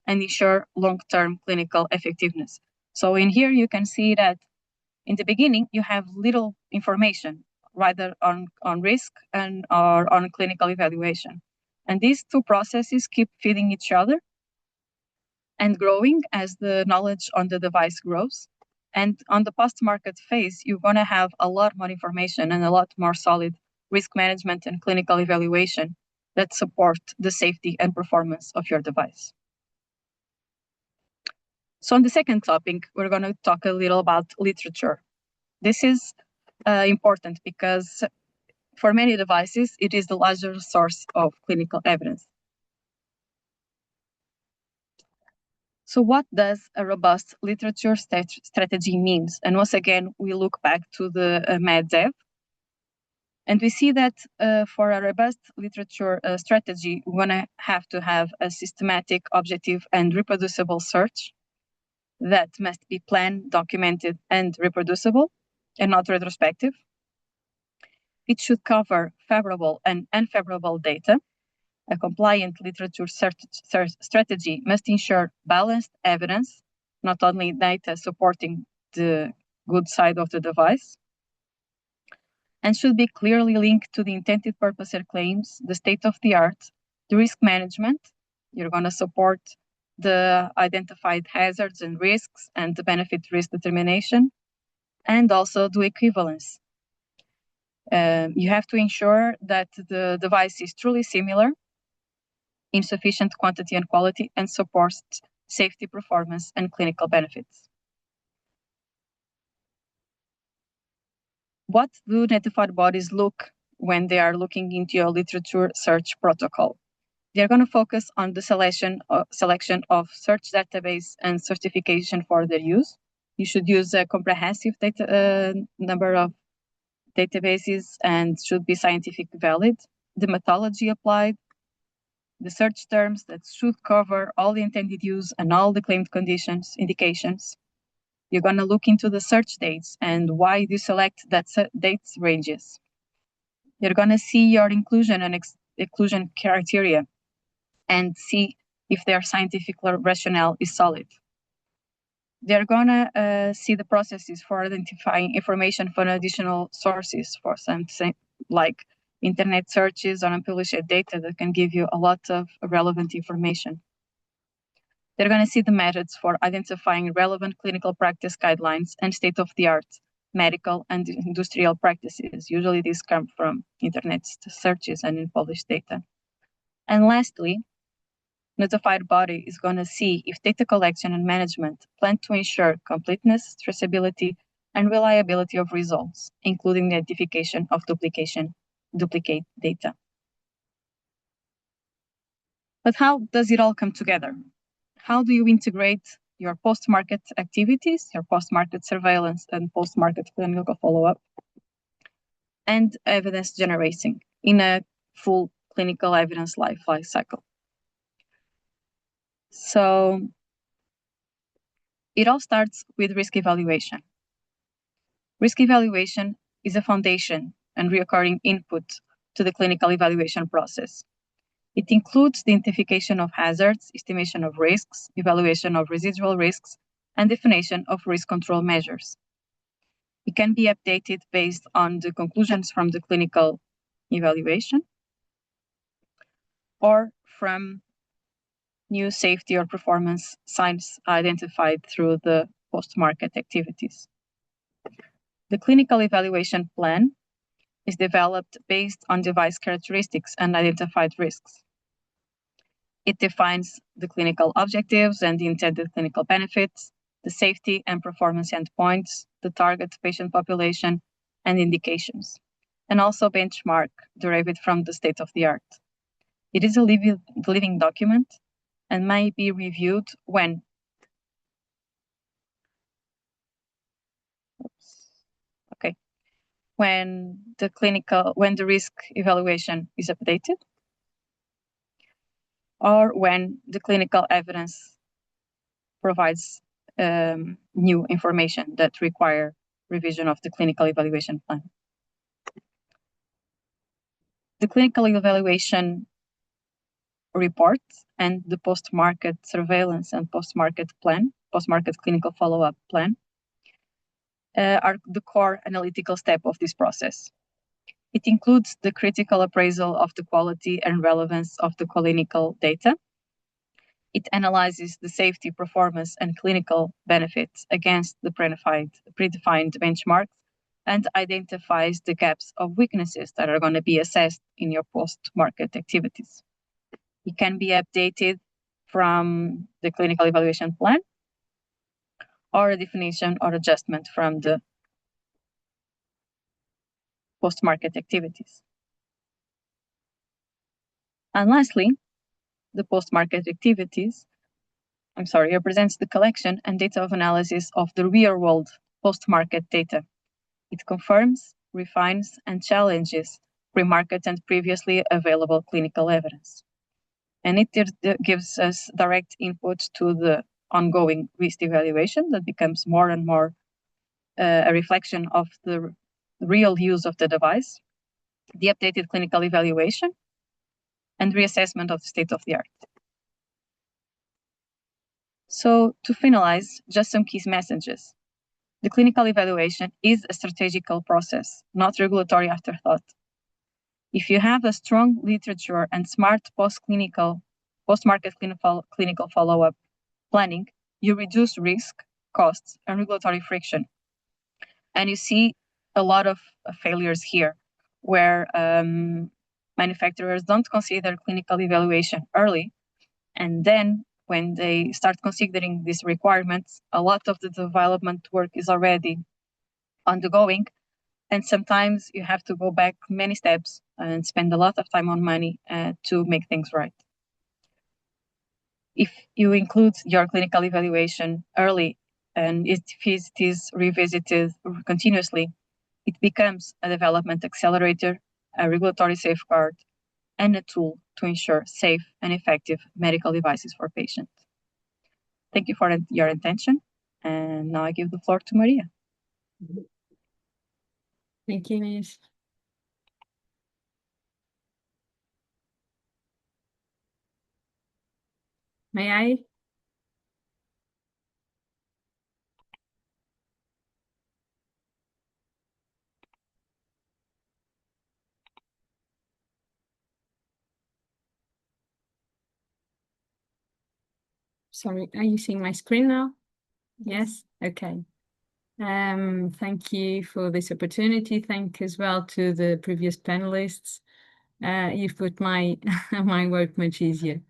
and ensure long-term clinical effectiveness. So in here, you can see that in the beginning, you have little information, rather on risk or on clinical evaluation. And these two processes keep feeding each other and growing as the knowledge on the device grows. And on the post-market phase, you're going to have a lot more information and a lot more solid risk management and clinical evaluation that support the safety and performance of your device. So on the second topic, we're going to talk a little about literature. This is important because for many devices, it is the largest source of clinical evidence. So what does a robust literature strategy means? And once again, we look back to the MedDev, and we see that for a robust literature strategy, we're going to have a systematic, objective, and reproducible search that must be planned, documented, and reproducible, and not retrospective. It should cover favorable and unfavorable data. A compliant literature search strategy must ensure balanced evidence, not only data supporting the good side of the device, and should be clearly linked to the intended purpose claims, the state of the art, the risk management. You're going to support the identified hazards and risks and the benefit risk determination, and also the equivalence. You have to ensure that the device is truly similar in sufficient quantity and quality and supports safety, performance, and clinical benefits. What do notified bodies look when they are looking into your literature search protocol? They're going to focus on the selection of search database and certification for their use. You should use a comprehensive number of databases and should be scientifically valid. The methodology applied, the search terms that should cover all the intended use and all the claimed conditions, indications. You're going to look into the search dates and why you select that dates ranges. You're going to see your inclusion and exclusion criteria and see if their scientific rationale is solid. They're going to see the processes for identifying information from additional sources, for something like internet searches on unpublished data that can give you a lot of relevant information. They're going to see the methods for identifying relevant clinical practice guidelines and state-of-the-art medical and industrial practices. Usually these come from internet searches and unpublished data. And lastly, notified body is going to see if data collection and management plan to ensure completeness, traceability, and reliability of results, including the identification of duplicate data. But how does it all come together? How do you integrate your post-market activities, your post-market surveillance and post-market clinical follow-up, and evidence generating in a full clinical evidence life cycle? So it all starts with risk evaluation. Risk evaluation is a foundation and recurring input to the clinical evaluation process. It includes the identification of hazards, estimation of risks, evaluation of residual risks, and definition of risk control measures. It can be updated based on the conclusions from the clinical evaluation or from new safety or performance signs identified through the post-market activities. The clinical evaluation plan is developed based on device characteristics and identified risks. It defines the clinical objectives and the intended clinical benefits, the safety and performance endpoints, the target patient population, and indications, and also benchmark derived from the state of the art. It is a living document and may be reviewed when the risk evaluation is updated, or when the clinical evidence provides new information that require revision of the clinical evaluation plan. The clinical evaluation report and the post-market surveillance and post-market clinical follow-up plan, are the core analytical step of this process. It includes the critical appraisal of the quality and relevance of the clinical data. It analyzes the safety, performance, and clinical benefits against the predefined benchmarks and identifies the gaps of weaknesses that are going to be assessed in your post-market activities. It can be updated from the clinical evaluation plan or a definition or adjustment from the post-market activities. And lastly, the post-market activities, represents the collection and data of analysis of the real-world post-market data. It confirms, refines, and challenges pre-market and previously available clinical evidence. And it gives us direct input to the ongoing risk evaluation that becomes more and more a reflection of the real use of the device, the updated clinical evaluation, and reassessment of the state of the art. So to finalize, just some key messages. The clinical evaluation is a strategical process, not regulatory afterthought. If you have a strong literature and smart post-market clinical follow-up planning, you reduce risk, costs, and regulatory friction. And you see a lot of failures here where manufacturers don't consider clinical evaluation early, and then when they start considering these requirements, a lot of the development work is already undergoing, and sometimes you have to go back many steps and spend a lot of time and money to make things right. If you include your clinical evaluation early and if it is revisited continuously, it becomes a development accelerator, a regulatory safeguard, and a tool to ensure safe and effective medical devices for patients. Thank you for your attention. And now I give the floor to Maria. Thank you, Inês. May I? Sorry, are you seeing my screen now? Yes? Okay. Thank you for this opportunity. Thank as well to the previous panelists. You've put my my work much easier.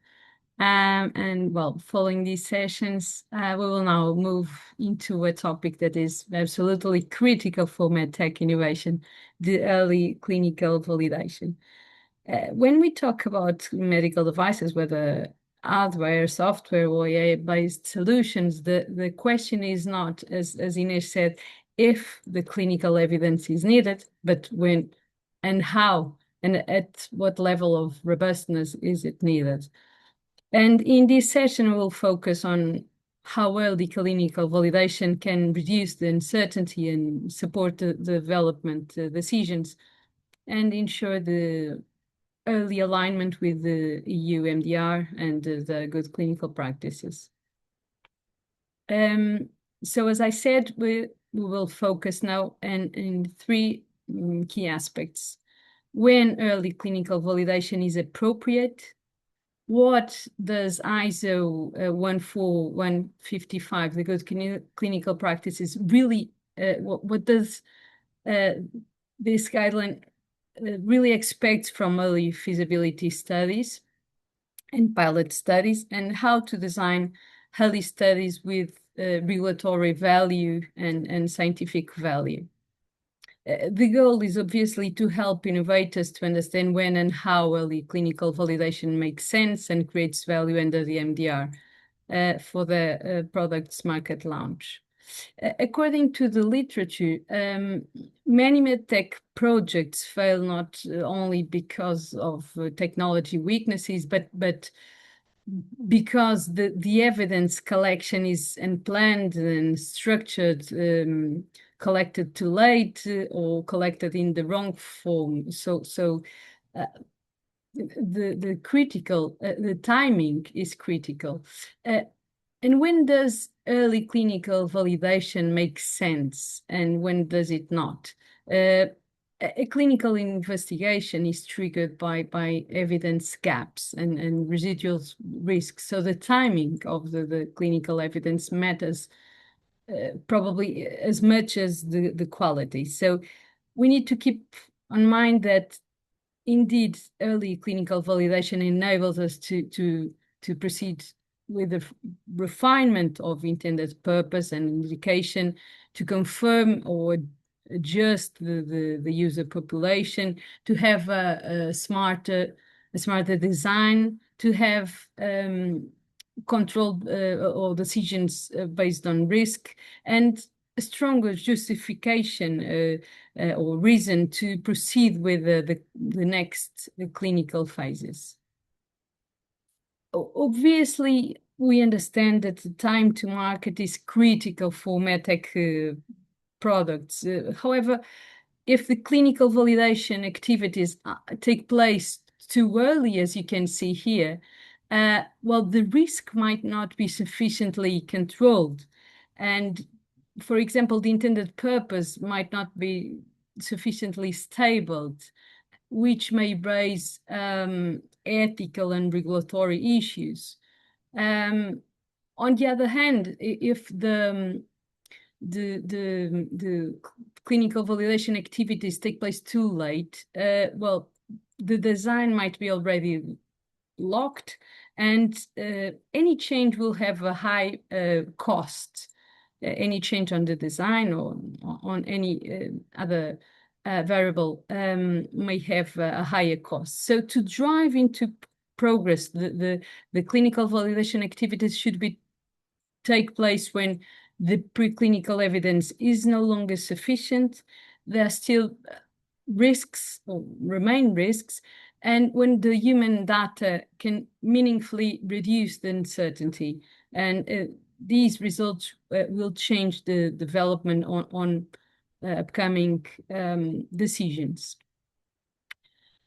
And well, following these sessions, we will now move into a topic that is absolutely critical for medtech innovation, the early clinical validation. When we talk about medical devices, whether hardware, software, or AI-based solutions, the question is not, as Inês said, if the clinical evidence is needed, but when and how and at what level of robustness is it needed. And in this session, we'll focus on how early clinical validation can reduce the uncertainty and support the development decisions and ensure the early alignment with the EU MDR and the good clinical practices. So as I said, we will focus now in three key aspects. When early clinical validation is appropriate, what does ISO 14155, the good clinical practices, really, what does this guideline really expect from early feasibility studies and pilot studies, and how to design early studies with regulatory value and scientific value. The goal is obviously to help innovators to understand when and how early clinical validation makes sense and creates value under the MDR for the product's market launch. According to the literature, many medtech projects fail not only because of technology weaknesses, but because the evidence collection is unplanned and structured, collected too late, or collected in the wrong form. So the critical, the timing is critical. And when does early clinical validation make sense and when does it not? A clinical investigation is triggered by evidence gaps and residual risks. So the timing of the clinical evidence matters probably as much as the quality. So we need to keep in mind that indeed, early clinical validation enables us to proceed with the refinement of intended purpose and indication, to confirm or adjust the user population, to have a smarter design, to have controlled or decisions based on risk, and a stronger justification or reason to proceed with the next clinical phases. Obviously, we understand that the time to market is critical for medtech products. However, if the clinical validation activities take place too early, as you can see here, well, the risk might not be sufficiently controlled. And for example, the intended purpose might not be sufficiently stable, which may raise ethical and regulatory issues. On the other hand, if the clinical validation activities take place too late, well, the design might be already locked, and any change will have a high cost. Any change on the design or on any other variable may have a higher cost. So to drive into progress, the clinical validation activities should take place when the preclinical evidence is no longer sufficient. There are still risks or remain risks, and when the human data can meaningfully reduce the uncertainty. And these results will change the development on upcoming decisions.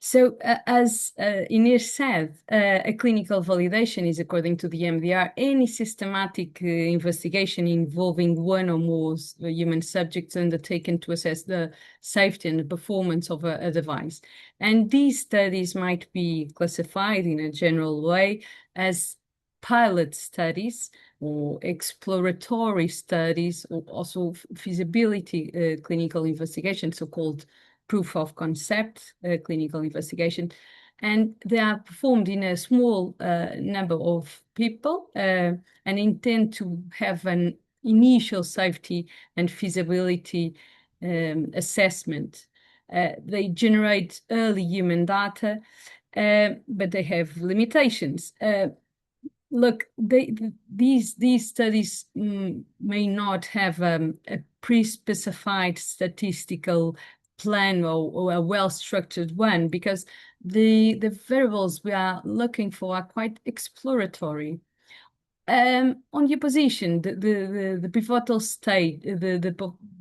So as Inês said, a clinical validation is, according to the MDR, any systematic investigation involving one or more human subjects undertaken to assess the safety and the performance of a device. And these studies might be classified in a general way as pilot studies or exploratory studies, or also feasibility clinical investigation, so-called proof of concept clinical investigation, and they are performed in a small number of people and intend to have an initial safety and feasibility assessment. They generate early human data, but they have limitations. Look, these studies may not have a pre-specified statistical plan or a well-structured one, because the variables we are looking for are quite exploratory. On your position, the pivotal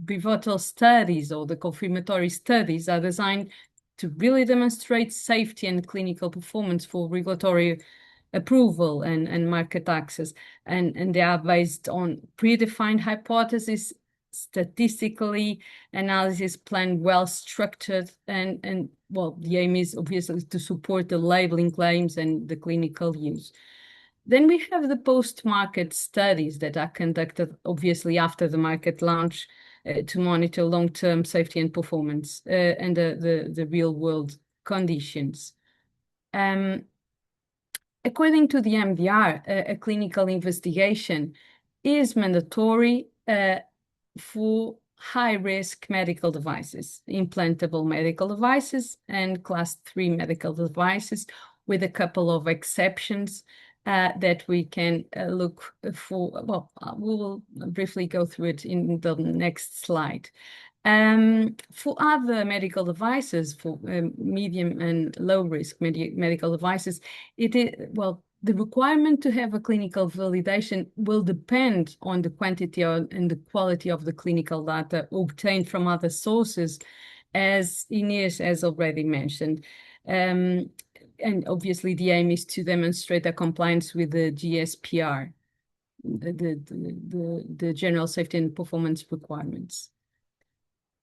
pivotal studies or the confirmatory studies are designed to really demonstrate safety and clinical performance for regulatory approval and market access, and they are based on predefined hypotheses, statistically analysis plan, well structured, and well, the aim is obviously to support the labeling claims and the clinical use. Then we have the post-market studies that are conducted obviously after the market launch to monitor long-term safety and performance and the real-world conditions. According to the MDR, a clinical investigation is mandatory for high-risk medical devices, implantable medical devices, and class 3 medical devices, with a couple of exceptions that we can look for. Well, we will briefly go through it in the next slide. For other medical devices, for medium and low risk medical devices, well, the requirement to have a clinical validation will depend on the quantity and the quality of the clinical data obtained from other sources, as Inês has already mentioned. and obviously the aim is to demonstrate a compliance with the GSPR, the General Safety and Performance Requirements.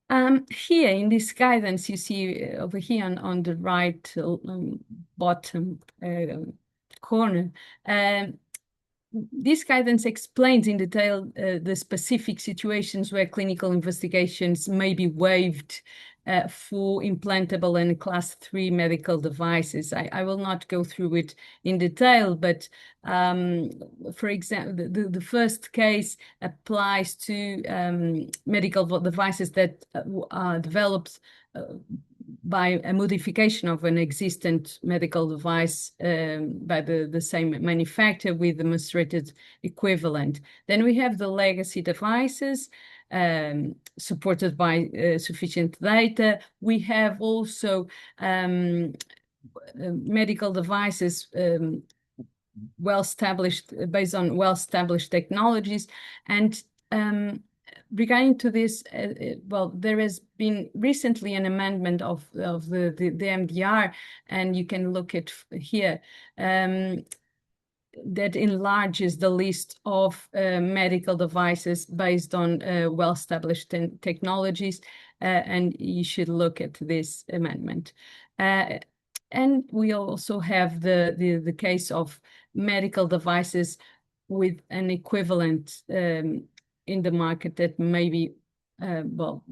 Here in this guidance, you see over here on the right bottom corner, this guidance explains in detail the specific situations where clinical investigations may be waived for implantable and class 3 medical devices. I will not go through it in detail, but for example, the first case applies to medical devices that are developed by a modification of an existent medical device by the same manufacturer with demonstrated equivalent. Then we have the legacy devices supported by sufficient data. We have also medical devices well-established, based on well-established technologies. And regarding to this, well, there has been recently an amendment of the MDR, and you can look at here, that enlarges the list of medical devices based on well-established technologies, and you should look at this amendment. And we also have the case of medical devices with an equivalent in the market that maybe well,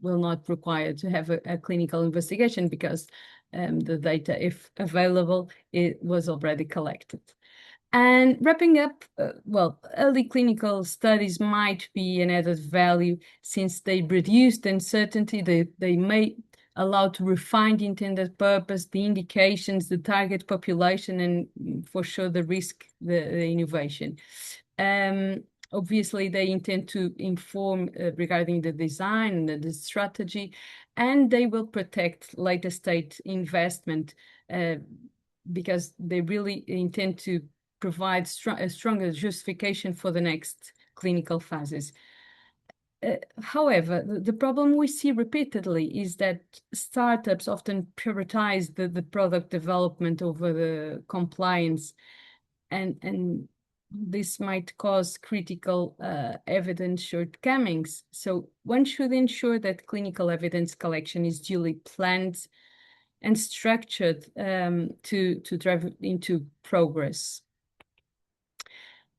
will not require to have a clinical investigation because the data, if available, it was already collected. And wrapping up, well, early clinical studies might be an added value since they reduce the uncertainty. They may allow to refine the intended purpose, the indications, the target population, and for sure the risk, the innovation. Obviously, they intend to inform regarding the design and the strategy, and they will protect later stage investment because they really intend to provide a stronger justification for the next clinical phases. However, the problem we see repeatedly is that startups often prioritize the product development over the compliance, and this might cause critical evidence shortcomings. So one should ensure that clinical evidence collection is duly planned and structured to drive into progress.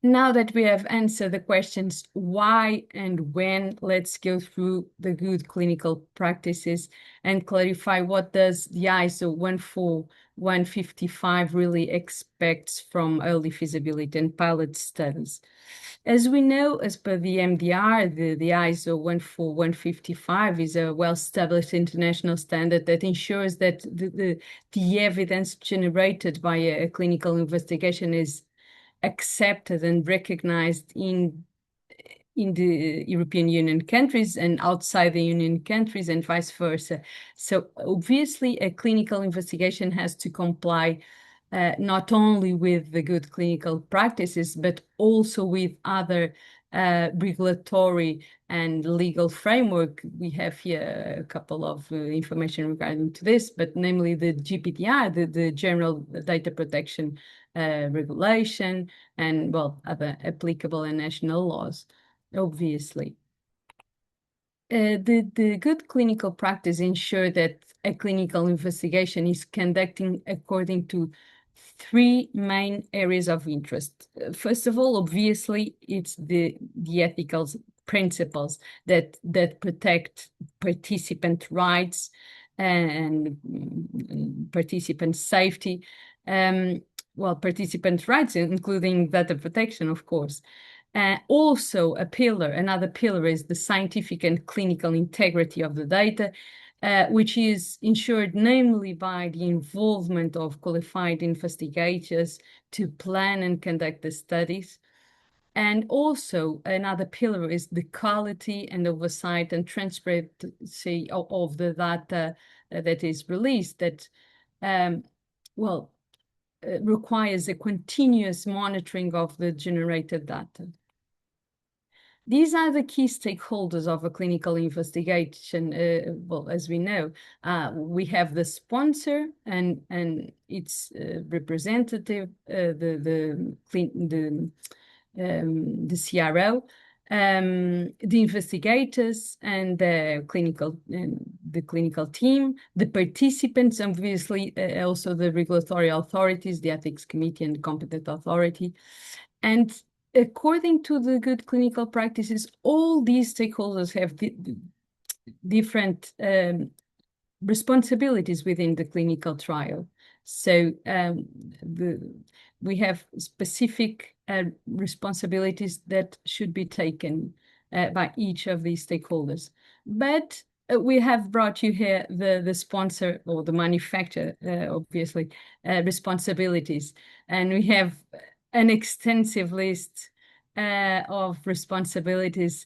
Now that we have answered the questions why and when, let's go through the good clinical practices and clarify what does the ISO 14155 really expects from early feasibility and pilot studies. As we know, as per the MDR, the ISO 14155 is a well-established international standard that ensures that the evidence generated by a clinical investigation is accepted and recognized in the European Union countries and outside the Union countries and vice versa. So obviously a clinical investigation has to comply not only with the good clinical practices, but also with other regulatory and legal framework. We have here a couple of information regarding to this, but namely the GDPR, the General Data Protection Regulation, and well, other applicable and national laws, obviously. The good clinical practice ensure that a clinical investigation is conducting according to 3 main areas of interest. First of all, obviously, it's the ethical principles that protect participant rights and participant safety. Well, participant rights, including data protection, of course. Also, another pillar is the scientific and clinical integrity of the data, which is ensured namely by the involvement of qualified investigators to plan and conduct the studies. And also another pillar is the quality and oversight and transparency of the data that is released that, well, requires a continuous monitoring of the generated data. These are the key stakeholders of a clinical investigation. Well, as we know, we have the sponsor and its representative, the CRO, the investigators and the clinical team, the participants, obviously also the regulatory authorities, the ethics committee and the competent authority. And according to the good clinical practices, all these stakeholders have different responsibilities within the clinical trial. So we have specific responsibilities that should be taken by each of these stakeholders. But we have brought you here the sponsor or the manufacturer, obviously, responsibilities. And we have an extensive list of responsibilities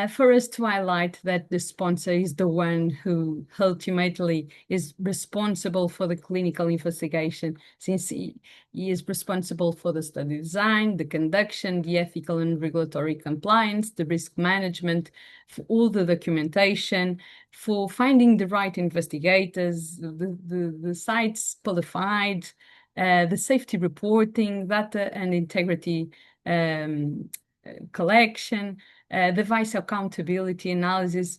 for us to highlight that the sponsor is the one who ultimately is responsible for the clinical investigation, since he is responsible for the study design, the conduction, the ethical and regulatory compliance, the risk management, for all the documentation, for finding the right investigators, the sites qualified, the safety reporting, data and integrity collection, device accountability analysis,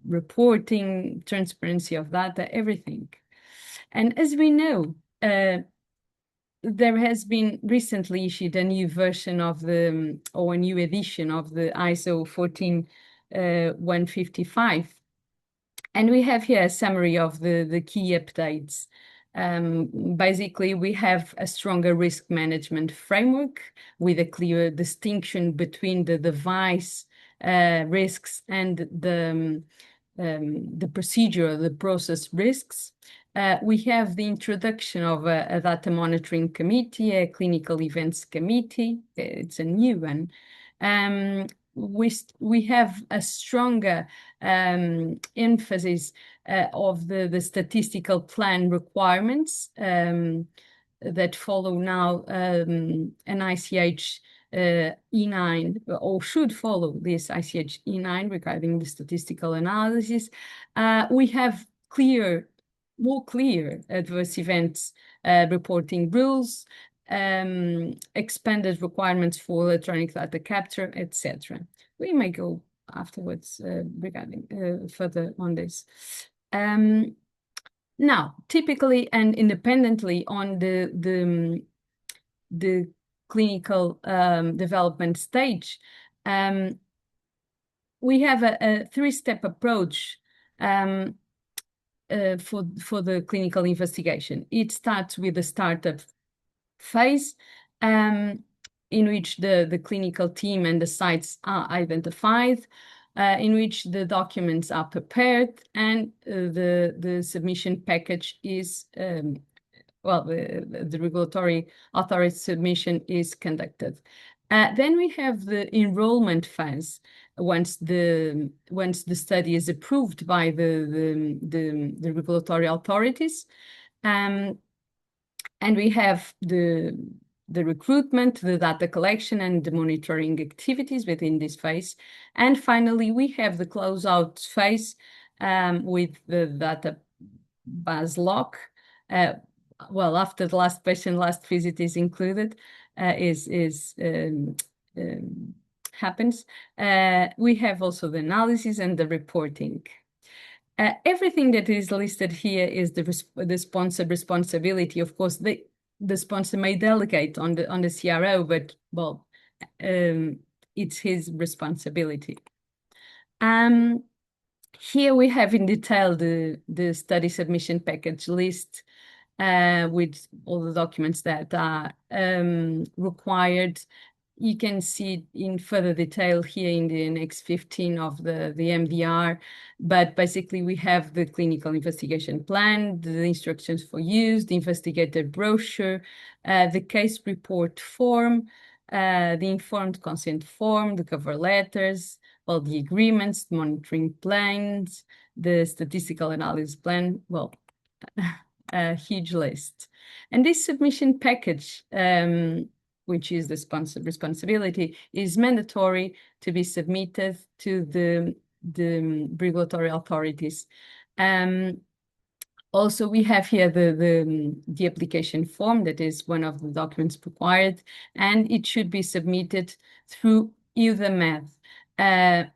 reporting, transparency of data, everything. And as we know, there has been recently issued a new version of or a new edition of the ISO 14155. And we have here a summary of the key updates. Basically, we have a stronger risk management framework with a clear distinction between the device risks and the procedure, the process risks. We have the introduction of a data monitoring committee, a clinical events committee. It's a new one. We have a stronger emphasis of the statistical plan requirements that follow now an ICH E9, or should follow this ICH E9 regarding the statistical analysis. We have more clear adverse events reporting rules, expanded requirements for electronic data capture, etc. We may go afterwards regarding further on this. Now, typically and independently on the clinical development stage, we have a three-step approach for the clinical investigation. It starts with the startup phase, in which the clinical team and the sites are identified, in which the documents are prepared, and the submission package is, the regulatory authority submission is conducted. Then we have the enrollment phase. Once the study is approved by the regulatory authorities, and we have the recruitment, the data collection, and the monitoring activities within this phase. And finally, we have the closeout phase with the database lock. After the last patient, last visit is included, happens. We have also the analysis and the reporting. Everything that is listed here is the sponsor responsibility. Of course, the sponsor may delegate on the CRO, but it's his responsibility. Here we have in detail the study submission package list with all the documents that are required. You can see in further detail here in the Annex 15 of the MDR, but basically we have the clinical investigation plan, the instructions for use, the investigator brochure, the case report form, the informed consent form, the cover letters, all the agreements, the monitoring plans, the statistical analysis plan, a huge list. And this submission package which is the sponsor responsibility, is mandatory to be submitted to the regulatory authorities. Also, we have here the application form that is one of the documents required, and it should be submitted through either method.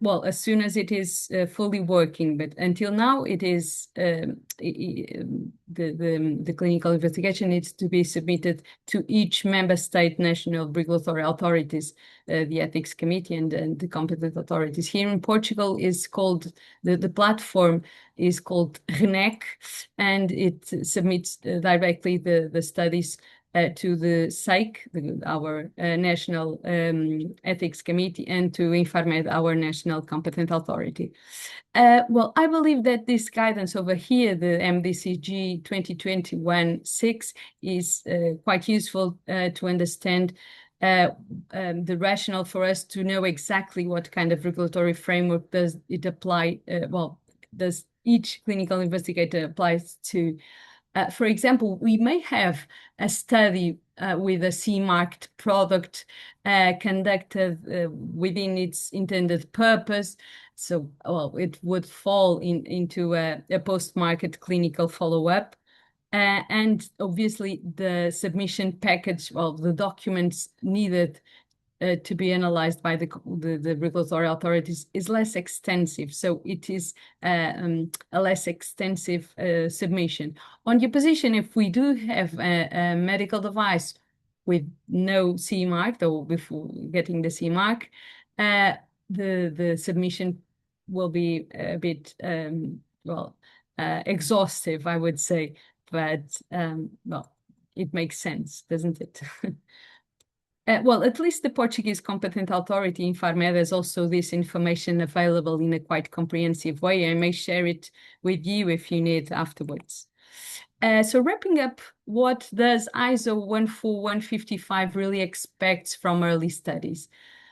Well, as soon as it is fully working, but until now it is the clinical investigation needs to be submitted to each member state national regulatory authorities, the ethics committee and the competent authorities. Here in Portugal is called the platform is called RENEC, and it submits directly the studies to the SAIC, our National Ethics Committee, and to Infarmed, our National Competent Authority. Well, I believe that this guidance over here, the MDCG 2021-6, is quite useful to understand the rationale for us to know exactly what kind of regulatory framework does it apply, does each clinical investigator applies to. For example, we may have a study with a CE-marked product conducted within its intended purpose. So, well, it would fall into a post-market clinical follow-up. And obviously, the submission package, well, the documents needed to be analyzed by the regulatory authorities is less extensive. So it is a less extensive submission. On your position, if we do have a medical device with no CE mark, or before getting the CE mark, the submission will be a bit, exhaustive, I would say. But, well, it makes sense, doesn't it? Well, at least the Portuguese competent authority, Infarmed, has also this information available in a quite comprehensive way. I may share it with you if you need afterwards. So wrapping up, what does ISO 14155 really expect from early studies?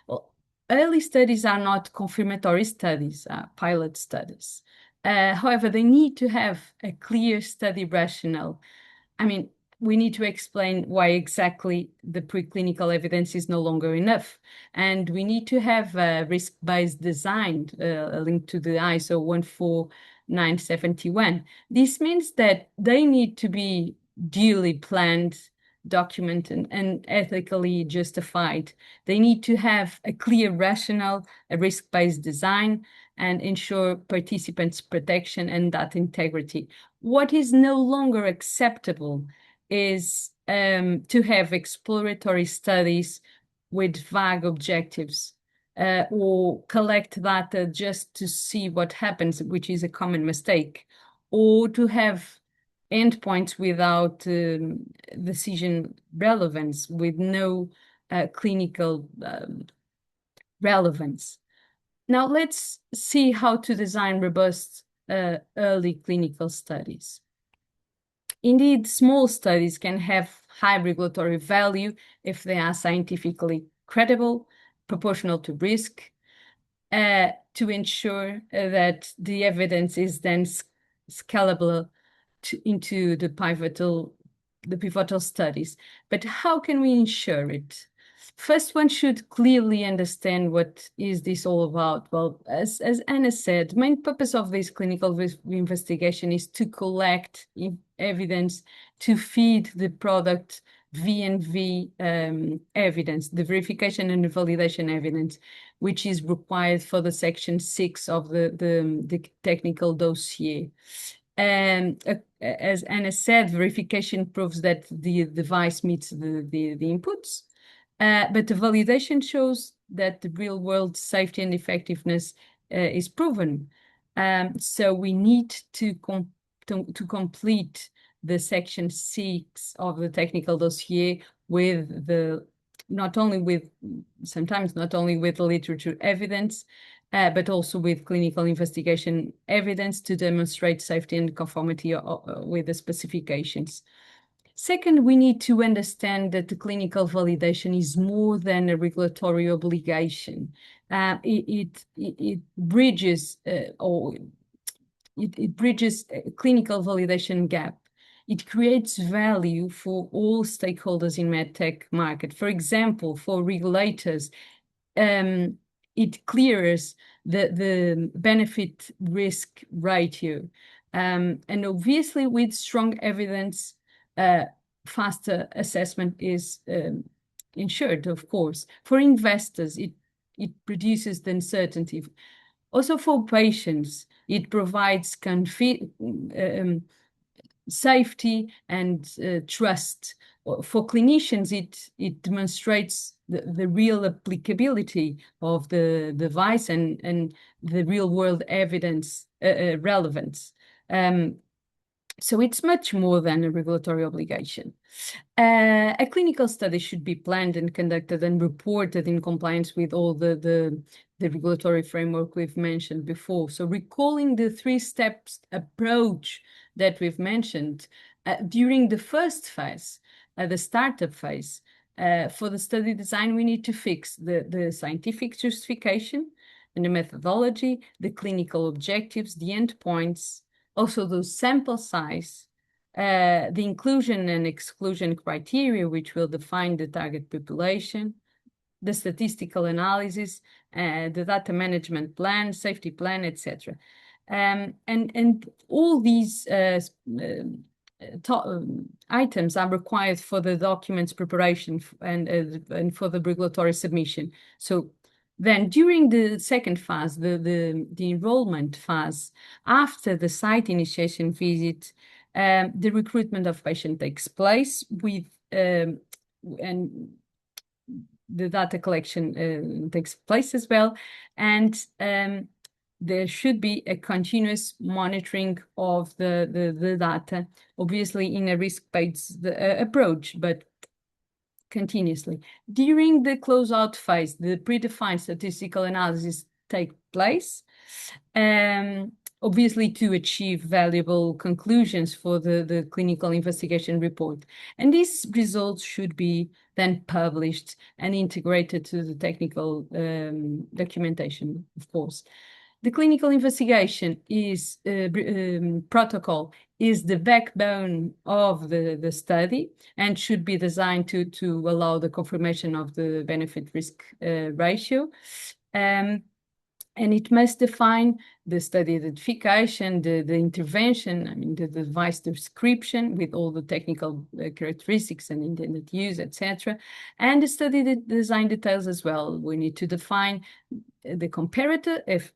Well, early studies are not confirmatory studies, pilot studies. However, they need to have a clear study rationale. I mean, we need to explain why exactly the preclinical evidence is no longer enough. And we need to have a risk-based design linked to the ISO 14971. This means that they need to be duly planned, documented, and ethically justified. They need to have a clear rationale, a risk-based design, and ensure participants' protection and data integrity. What is no longer acceptable is to have exploratory studies with vague objectives or collect data just to see what happens, which is a common mistake, or to have endpoints without decision relevance, with no clinical relevance. Now let's see how to design robust early clinical studies. Indeed, small studies can have high regulatory value if they are scientifically credible, proportional to risk, to ensure that the evidence is then scalable into the pivotal studies. But how can we ensure it? First, one should clearly understand what is this all about. Well, as Anna said, the main purpose of this clinical investigation is to collect evidence to feed the product V&V evidence, the verification and validation evidence, which is required for the section 6 of the technical dossier. And as Anna said, verification proves that the device meets the inputs. But the validation shows that the real-world safety and effectiveness is proven. So we need to complete the section 6 of the technical dossier with sometimes not only with literature evidence, but also with clinical investigation evidence to demonstrate safety and conformity with the specifications. Second, we need to understand that the clinical validation is more than a regulatory obligation. It bridges a clinical validation gap. it creates value for all stakeholders in medtech market. For example, for regulators, it clears the benefit risk ratio. And obviously with strong evidence, faster assessment is ensured, of course. For investors, it reduces the uncertainty. Also for patients, it provides safety and trust. For clinicians, it demonstrates the real applicability of the device and the real world evidence relevance. So it's much more than a regulatory obligation. A clinical study should be planned and conducted and reported in compliance with all the regulatory framework we've mentioned before. So recalling the 3-steps approach that we've mentioned, during the first phase, the startup phase, for the study design, we need to fix the scientific justification and the methodology, the clinical objectives, the endpoints, also the sample size, the inclusion and exclusion criteria, which will define the target population, the statistical analysis, the data management plan, safety plan, etc. And all these items are required for the documents preparation and for the regulatory submission. So then during the second phase, the enrollment phase, after the site initiation visit, the recruitment of patient takes place with and the data collection takes place as well, and there should be a continuous monitoring of the data, obviously in a risk-based approach, but continuously. During the closeout phase, the predefined statistical analysis take place, obviously to achieve valuable conclusions for the clinical investigation report. And these results should be then published and integrated to the technical documentation, of course. The clinical investigation is protocol is the backbone of the study and should be designed to allow the confirmation of the benefit-risk ratio. And it must define the study identification, the intervention, I mean, the device description with all the technical characteristics and intended use, etc. And the study design details as well. We need to define the comparator, if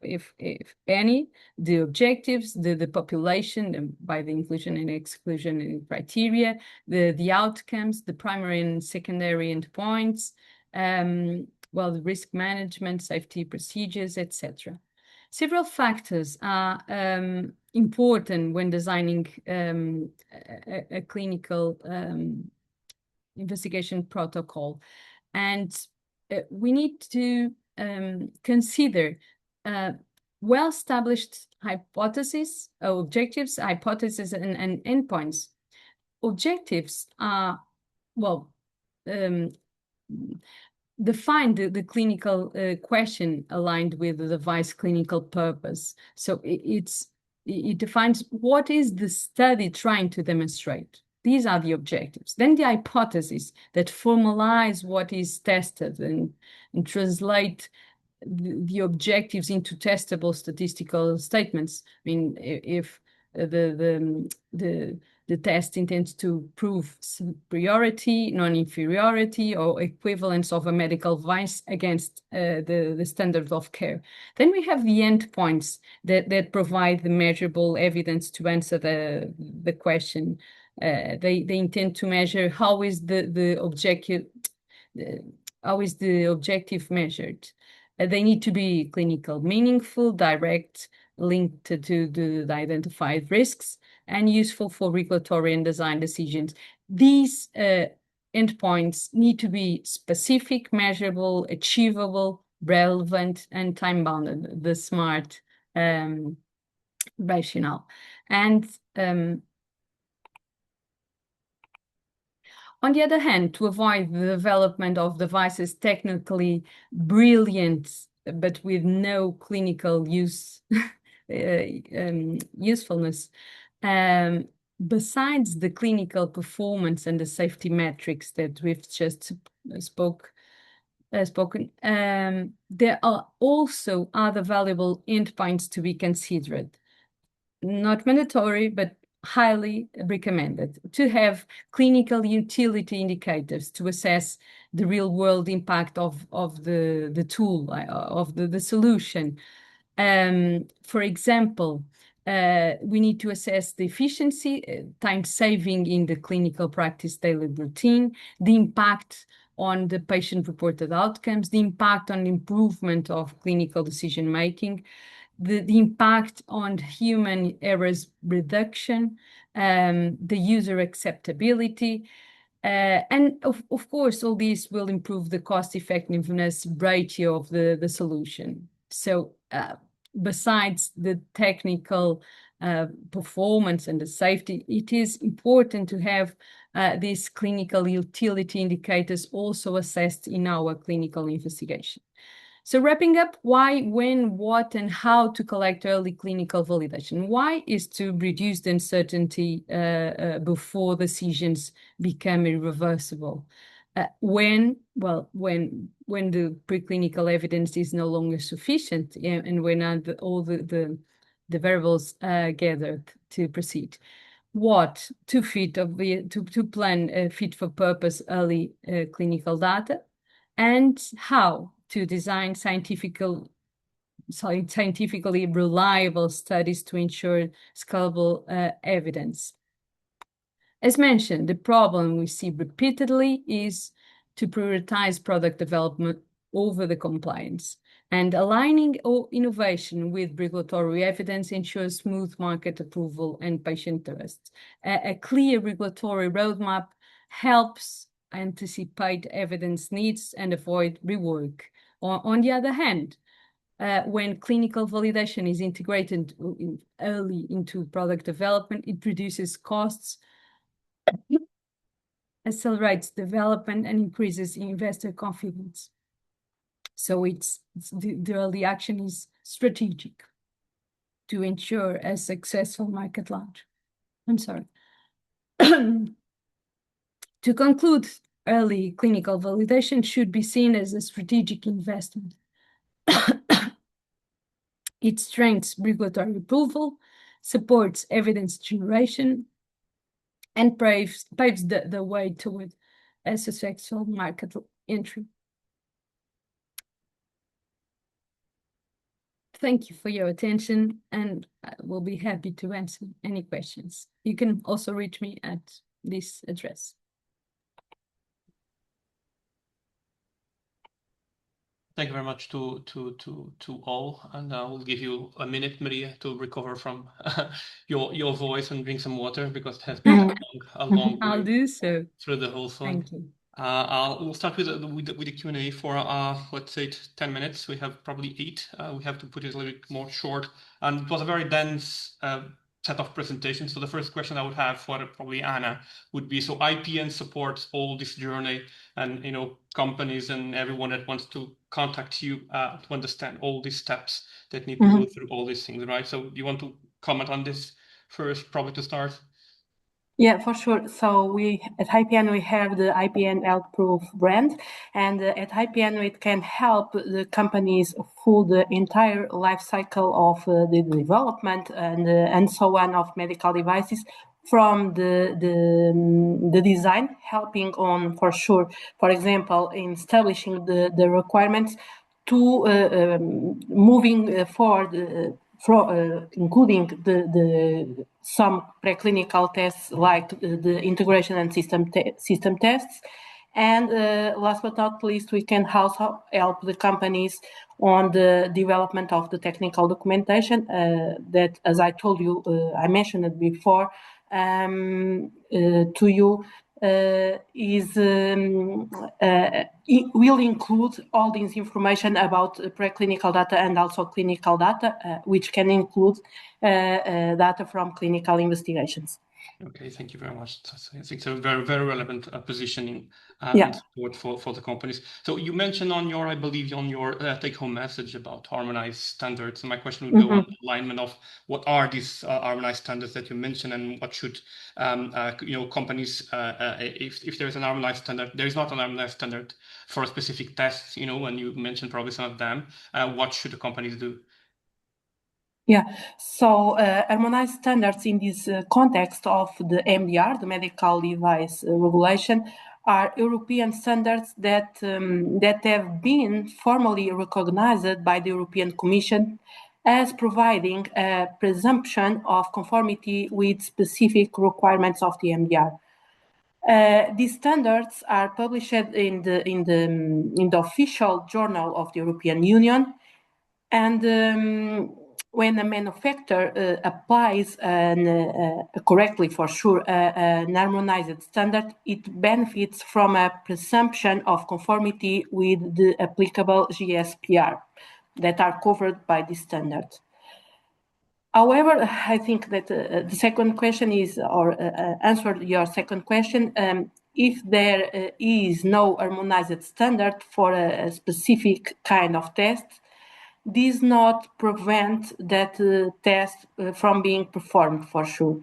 any, the objectives, the population by the inclusion and exclusion criteria, the outcomes, the primary and secondary endpoints, well, the risk management, safety procedures, etc. Several factors are important when designing a clinical investigation protocol. And we need to consider well-established hypotheses, objectives, hypotheses, and endpoints. Objectives are, well, define the clinical question aligned with the device clinical purpose. So it defines what is the study trying to demonstrate. These are the objectives. Then the hypotheses that formalize what is tested and translate the objectives into testable statistical statements. I mean, if the test intends to prove superiority, non-inferiority, or equivalence of a medical device against the standard of care. Then we have the endpoints that provide the measurable evidence to answer the question. They intend to measure how is the objective measured. They need to be clinical, meaningful, direct, linked to the identified risks, and useful for regulatory and design decisions. These endpoints need to be specific, measurable, achievable, relevant, and time-bounded, the SMART rationale. And on the other hand, to avoid the development of devices technically brilliant, but with no clinical use usefulness, besides the clinical performance and the safety metrics that we've just spoken, there are also other valuable endpoints to be considered. Not mandatory, but highly recommended to have clinical utility indicators to assess the real world impact of the tool, of the solution. For example, we need to assess the efficiency, time saving in the clinical practice daily routine, the impact on the patient-reported outcomes, the impact on improvement of clinical decision-making, the impact on human errors reduction, the user acceptability, and of course, all these will improve the cost-effectiveness ratio of the solution. So besides the technical performance and the safety, it is important to have these clinical utility indicators also assessed in our clinical investigation. So wrapping up, why, when, what, and how to collect early clinical validation. Why is to reduce the uncertainty before decisions become irreversible. When the preclinical evidence is no longer sufficient and when all the variables gathered to proceed. What to plan fit for purpose early clinical data, and how to design scientifically reliable studies to ensure scalable evidence. As mentioned, the problem we see repeatedly is to prioritize product development over the compliance, and aligning innovation with regulatory evidence ensures smooth market approval and patient trust. A clear regulatory roadmap helps anticipate evidence needs and avoid rework. On the other hand, when clinical validation is integrated early into product development, it reduces costs, accelerates development, and increases investor confidence. So the early action is strategic to ensure a successful market launch. I'm sorry. To conclude, early clinical validation should be seen as a strategic investment. It strengthens regulatory approval, supports evidence generation, and paves the way toward a successful market entry. Thank you for your attention, and I will be happy to answer any questions. You can also reach me at this address. Thank you very much to all, and I will give you a minute, Maria, to recover from your voice and drink some water, because it has been a long way. I'll do so Through the whole phone. Thank you. We'll start with the Q&A for let's say 10 minutes. We have probably 8. We have to put it a little bit more short, and it was a very dense set of presentations. So the first question I would have for probably Anna would be, so IPN supports all this journey, and companies and everyone that wants to contact you to understand all these steps that need to go through all these things, right? So do you want to comment on this first, probably to start? Yeah, for sure. So at IPN we have the IPN Health Proof brand, and at IPN it can help the companies through the entire life cycle of the development and so on of medical devices, from the design, helping on, for sure, for example, in establishing the requirements, to moving forward. Including some preclinical tests like the integration and system tests, and last but not least, we can also help the companies on the development of the technical documentation that, as I told you, I mentioned it before to you. It will include all this information about preclinical data and also clinical data, which can include data from clinical investigations. Okay, thank you very much. I think it's a very, very relevant positioning Yeah. and support for the companies. So you mentioned on your, I believe, on your take-home message about harmonized standards. And my question would go on alignment of what are these harmonized standards that you mentioned, and what should companies, if there's an harmonized standard, there is not an harmonized standard for a specific test, and you mentioned probably some of them. What should the companies do? Yeah, so harmonized standards in this context of the MDR, the medical device regulation, are European standards that have been formally recognized by the European Commission as providing a presumption of conformity with specific requirements of the MDR. These standards are published in the official journal of the European Union, and when a manufacturer applies correctly, for sure, an harmonized standard, it benefits from a presumption of conformity with the applicable GSPR that are covered by this standard. However, I think that the second question is, or answered your second question, if there is no harmonized standard for a specific kind of test, this not prevent that test from being performed, for sure.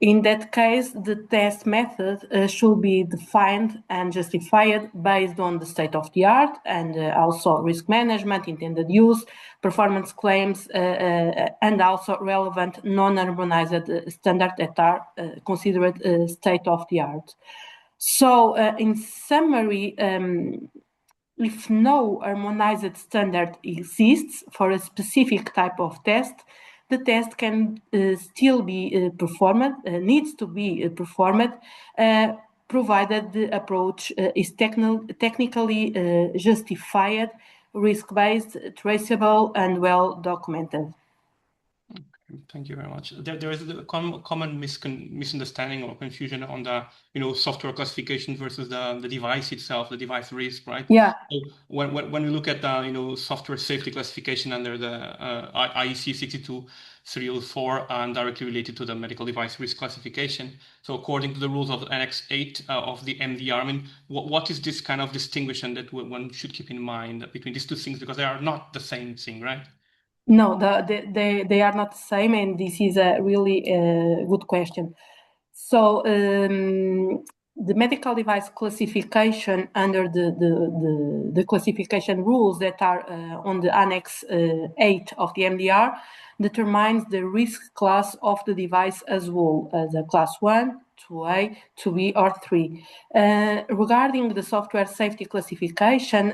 In that case, the test method should be defined and justified based on the state of the art and also risk management, intended use, performance claims, and also relevant non-harmonized standards that are considered state of the art. So, in summary, if no harmonized standard exists for a specific type of test, the test can still be performed, needs to be performed, provided the approach is technically justified, risk-based, traceable, and well documented. Thank you very much. There is a common misunderstanding or confusion on the software classification versus the device itself, the device risk, right? Yeah. So when we look at the software safety classification under the IEC 62304 and directly related to the medical device risk classification, so according to the rules of Annex 8 of the MDR, I mean, what is this kind of distinction that one should keep in mind between these two things, because they are not the same thing, right? No, they are not the same, and this is a really good question. So the medical device classification under the classification rules that are on the Annex 8 of the MDR determines the risk class of the device as well, as a class 1, 2A, 2B, or 3. Regarding the software safety classification,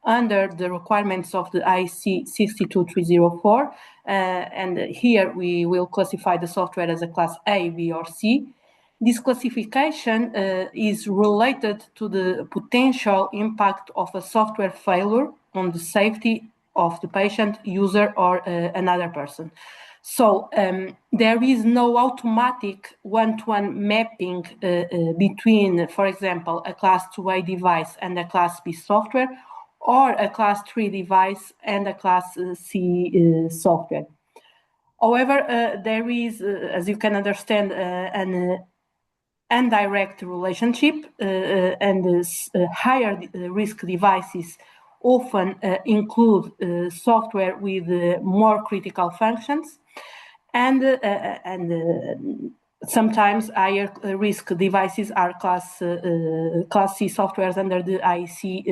under the requirements of the IEC 62304, and here we will classify the software as a class A, B, or C. This classification is related to the potential impact of a software failure on the safety of the patient, user, or another person. So there is no automatic one-to-one mapping between, for example, a class 2A device and a class B software, or a class 3 device and a class C software. However, there is, as you can understand, an indirect relationship, and higher risk devices often include software with more critical functions, and sometimes higher risk devices are class C softwares under the IEC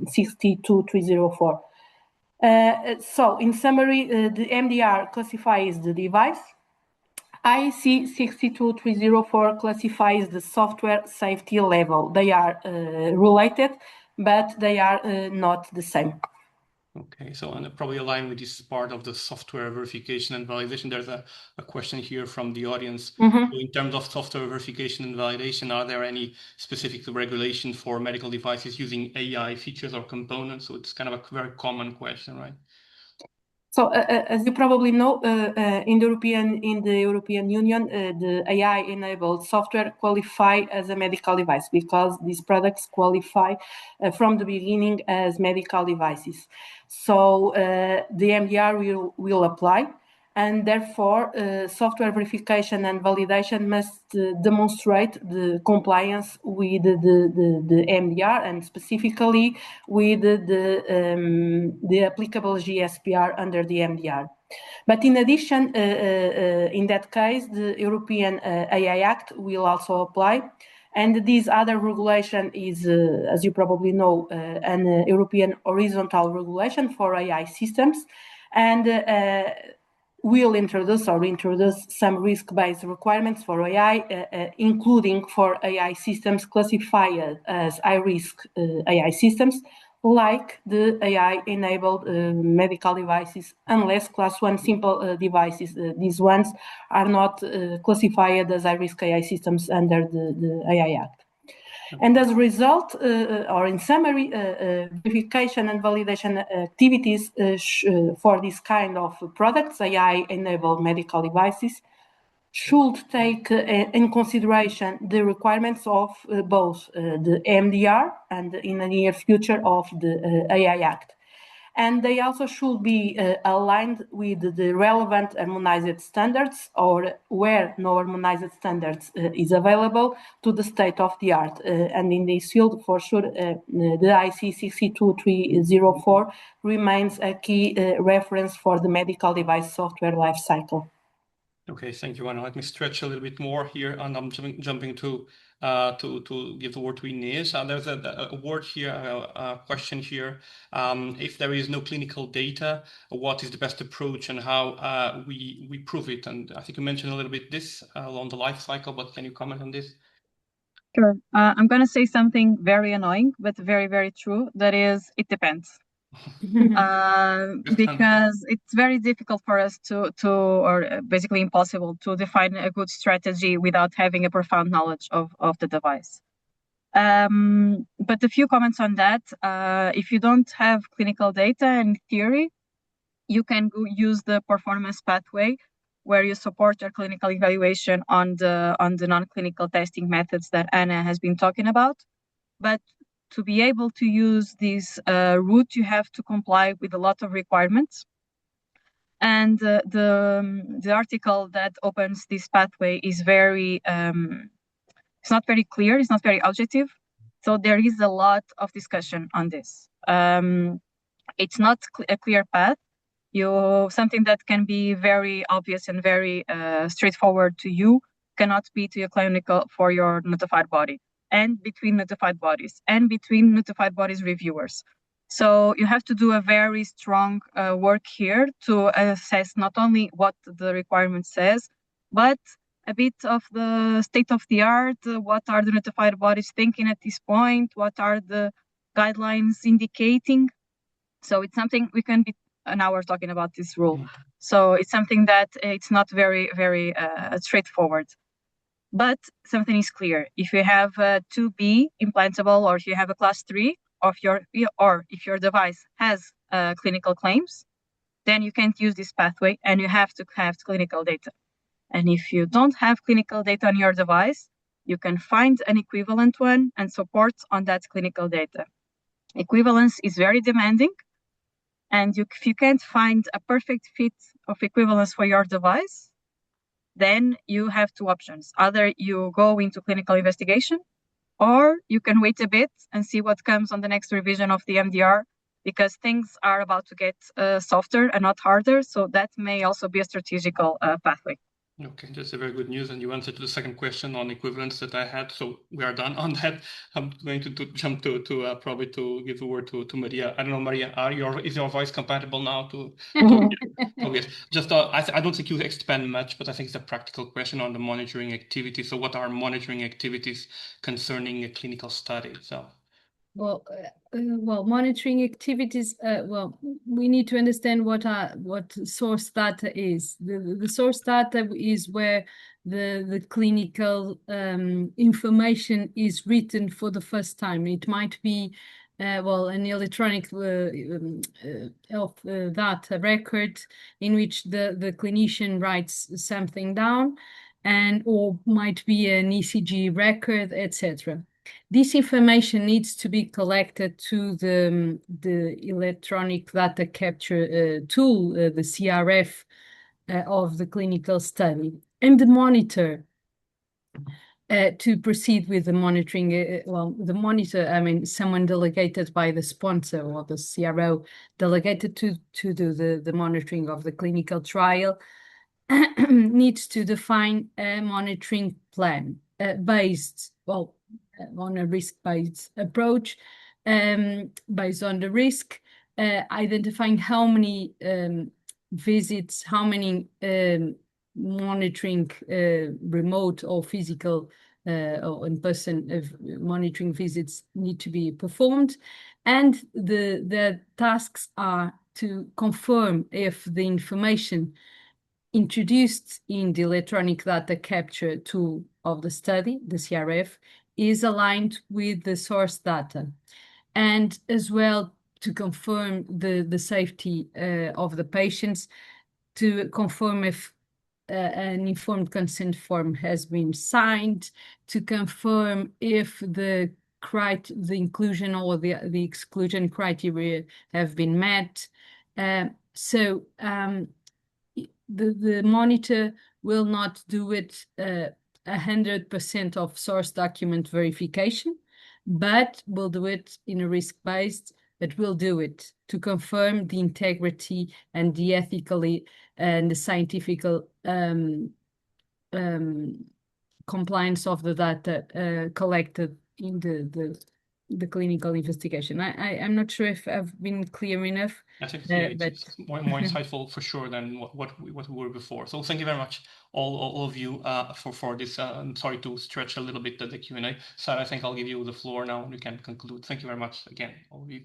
62304. So, in summary, the MDR classifies the device. IEC 62304 classifies the software safety level. They are related, but they are not the same. Okay, so and probably aligned with this part of the software verification and validation, there's a question here from the audience. Mm-hmm. So in terms of software verification and validation, are there any specific regulation for medical devices using AI features or components? So it's kind of a very common question, right? So, as you probably know, in the European Union, the AI-enabled software qualify as a medical device because these products qualify from the beginning as medical devices. So, the MDR will apply. and therefore software verification and validation must demonstrate the compliance with the MDR and specifically with the applicable GSPR under the MDR. But in addition, in that case, the European AI Act will also apply. And this other regulation is, as you probably know, an European horizontal regulation for AI systems, and will introduce some risk-based requirements for AI, including for AI systems classified as high-risk AI systems, like the AI-enabled medical devices, unless class 1 simple devices. These ones are not classified as high-risk AI systems under the AI Act. And as a result, or in summary, verification and validation activities for this kind of products, AI-enabled medical devices, should take in consideration the requirements of both the MDR and in the near future of the AI Act. And they also should be aligned with the relevant harmonized standards, or where no harmonized standards is available, to the state of the art. And in this field, for sure, the IC 62304 remains a key reference for the medical device software lifecycle. Okay, thank you, Anna. Let me stretch a little bit more here, and I'm jumping to give the word to Inês. There's a word here, a question here. If there is no clinical data, what is the best approach and how we prove it? And I think you mentioned a little bit this along the life cycle, but can you comment on this? Sure. I'm going to say something very annoying, but very, very true. That is, it depends. Because it's very difficult for us or basically impossible to define a good strategy without having a profound knowledge of the device. But a few comments on that. If you don't have clinical data and theory, you can use the performance pathway, where you support your clinical evaluation on the non-clinical testing methods that Anna has been talking about. But to be able to use this route, you have to comply with a lot of requirements. And the article that opens this pathway is very, it's not very clear, it's not very objective. So there is a lot of discussion on this. It's not a clear path. Something that can be very obvious and very straightforward to you cannot be to your clinical for your notified body, and between notified bodies, and between notified bodies reviewers. So you have to do a very strong work here to assess not only what the requirement says, but a bit of the state of the art. What are the notified bodies thinking at this point? What are the guidelines indicating? So it's something we can be an hour talking about this rule. So it's something that it's not very, very straightforward. But something is clear. If you have a 2B implantable, or if you have a class 3 of or if your device has clinical claims, then you can't use this pathway, and you have to have clinical data. And if you don't have clinical data on your device, you can find an equivalent one and support on that clinical data. Equivalence is very demanding. And if you can't find a perfect fit of equivalence for your device, then you have two options. Either you go into clinical investigation, or you can wait a bit and see what comes on the next revision of the MDR, because things are about to get softer and not harder. So that may also be a strategical pathway. Okay, that's a very good news, and you answered the second question on equivalence that I had, so we are done on that. I'm going to jump to probably to give the word to Maria. I don't know, Maria, is your voice compatible now to yes. Just I don't think you expand much, but I think it's a practical question on the monitoring activity. So what are monitoring activities concerning a clinical study? So well, monitoring activities. Well, we need to understand what source data is. The source data is where the clinical information is written for the first time. It might be an electronic health data record in which the clinician writes something down, or might be an ECG record, etc. This information needs to be collected to the electronic data capture tool, the CRF of the clinical study. And the monitor to proceed with the monitoring, the monitor, I mean, someone delegated by the sponsor or the CRO delegated to do the monitoring of the clinical trial needs to define a monitoring plan based, on a risk-based approach, based on the risk, identifying how many visits, how many monitoring remote or physical or in-person monitoring visits need to be performed. And the tasks are to confirm if the information introduced in the electronic data capture tool of the study, the CRF, is aligned with the source data. And as well to confirm the safety of the patients, to confirm if an informed consent form has been signed, to confirm if the inclusion or the exclusion criteria have been met. The monitor will not do it 100% of source document verification, but will do it in a risk-based, but will do it to confirm the integrity and the ethically and the scientific compliance of the data collected in the clinical investigation. I'm not sure if I've been clear enough. I think it's more insightful for sure than what we were before. So thank you very much, all of you, for this. I'm sorry to stretch a little bit the Q&A. Sarah, I think I'll give you the floor now and you can conclude. Thank you very much again, all of you.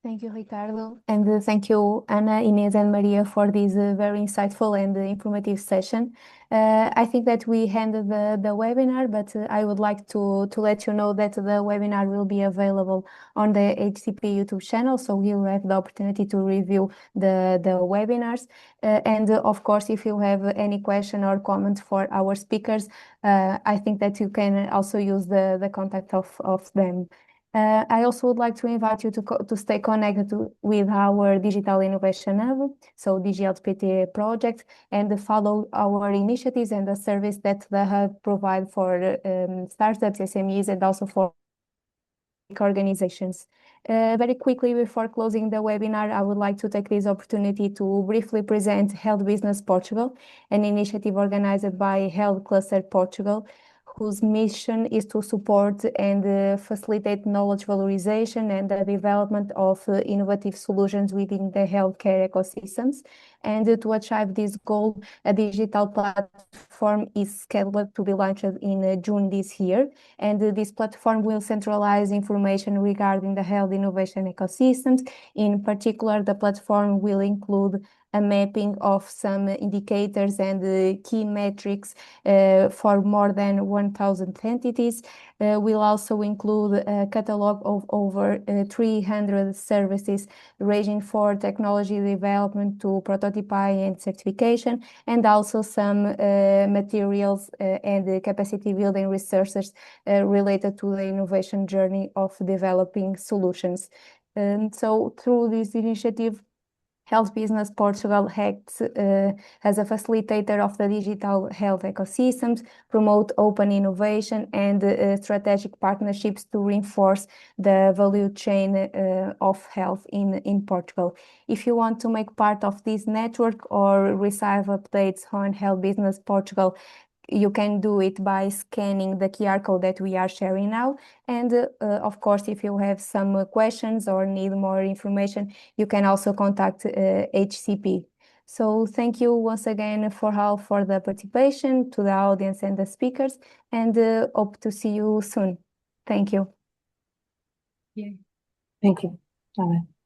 Thank you, Ricardo, and thank you, Ana, Inês, and Maria, for this very insightful and informative session. I think that we ended the webinar, but I would like to let you know that the webinar will be available on the HCP YouTube channel, so you'll have the opportunity to review the webinars. And of course, if you have any question or comment for our speakers, I think that you can also use the contact of them. I also would like to invite you to stay connected with our Digital Innovation Hub, so JoinHealth PT project, and follow our initiatives and the service that the Hub provide for startups, SMEs, and also for organizations. Very quickly before closing the webinar, I would like to take this opportunity to briefly present Health Business Portugal, an initiative organized by Health Cluster Portugal, whose mission is to support and facilitate knowledge valorization and the development of innovative solutions within the healthcare ecosystems. And to achieve this goal, a digital platform is scheduled to be launched in June this year. And this platform will centralize information regarding the health innovation ecosystems. In particular, the platform will include a mapping of some indicators and key metrics for more than 1,000 entities. Will also include a catalog of over 300 services ranging for technology development to prototyping and certification, and also some materials and capacity building resources related to the innovation journey of developing solutions. So through this initiative, Health Business Portugal acts as a facilitator of the digital health ecosystems, promote open innovation and strategic partnerships to reinforce the value chain of health in Portugal. If you want to make part of this network or receive updates on Health Business Portugal, you can do it by scanning the QR code that we are sharing now. And of course, if you have some questions or need more information, you can also contact HCP. So thank you once again for the participation, to the audience and the speakers, and hope to see you soon. Thank you. Yeah. Thank you. Bye.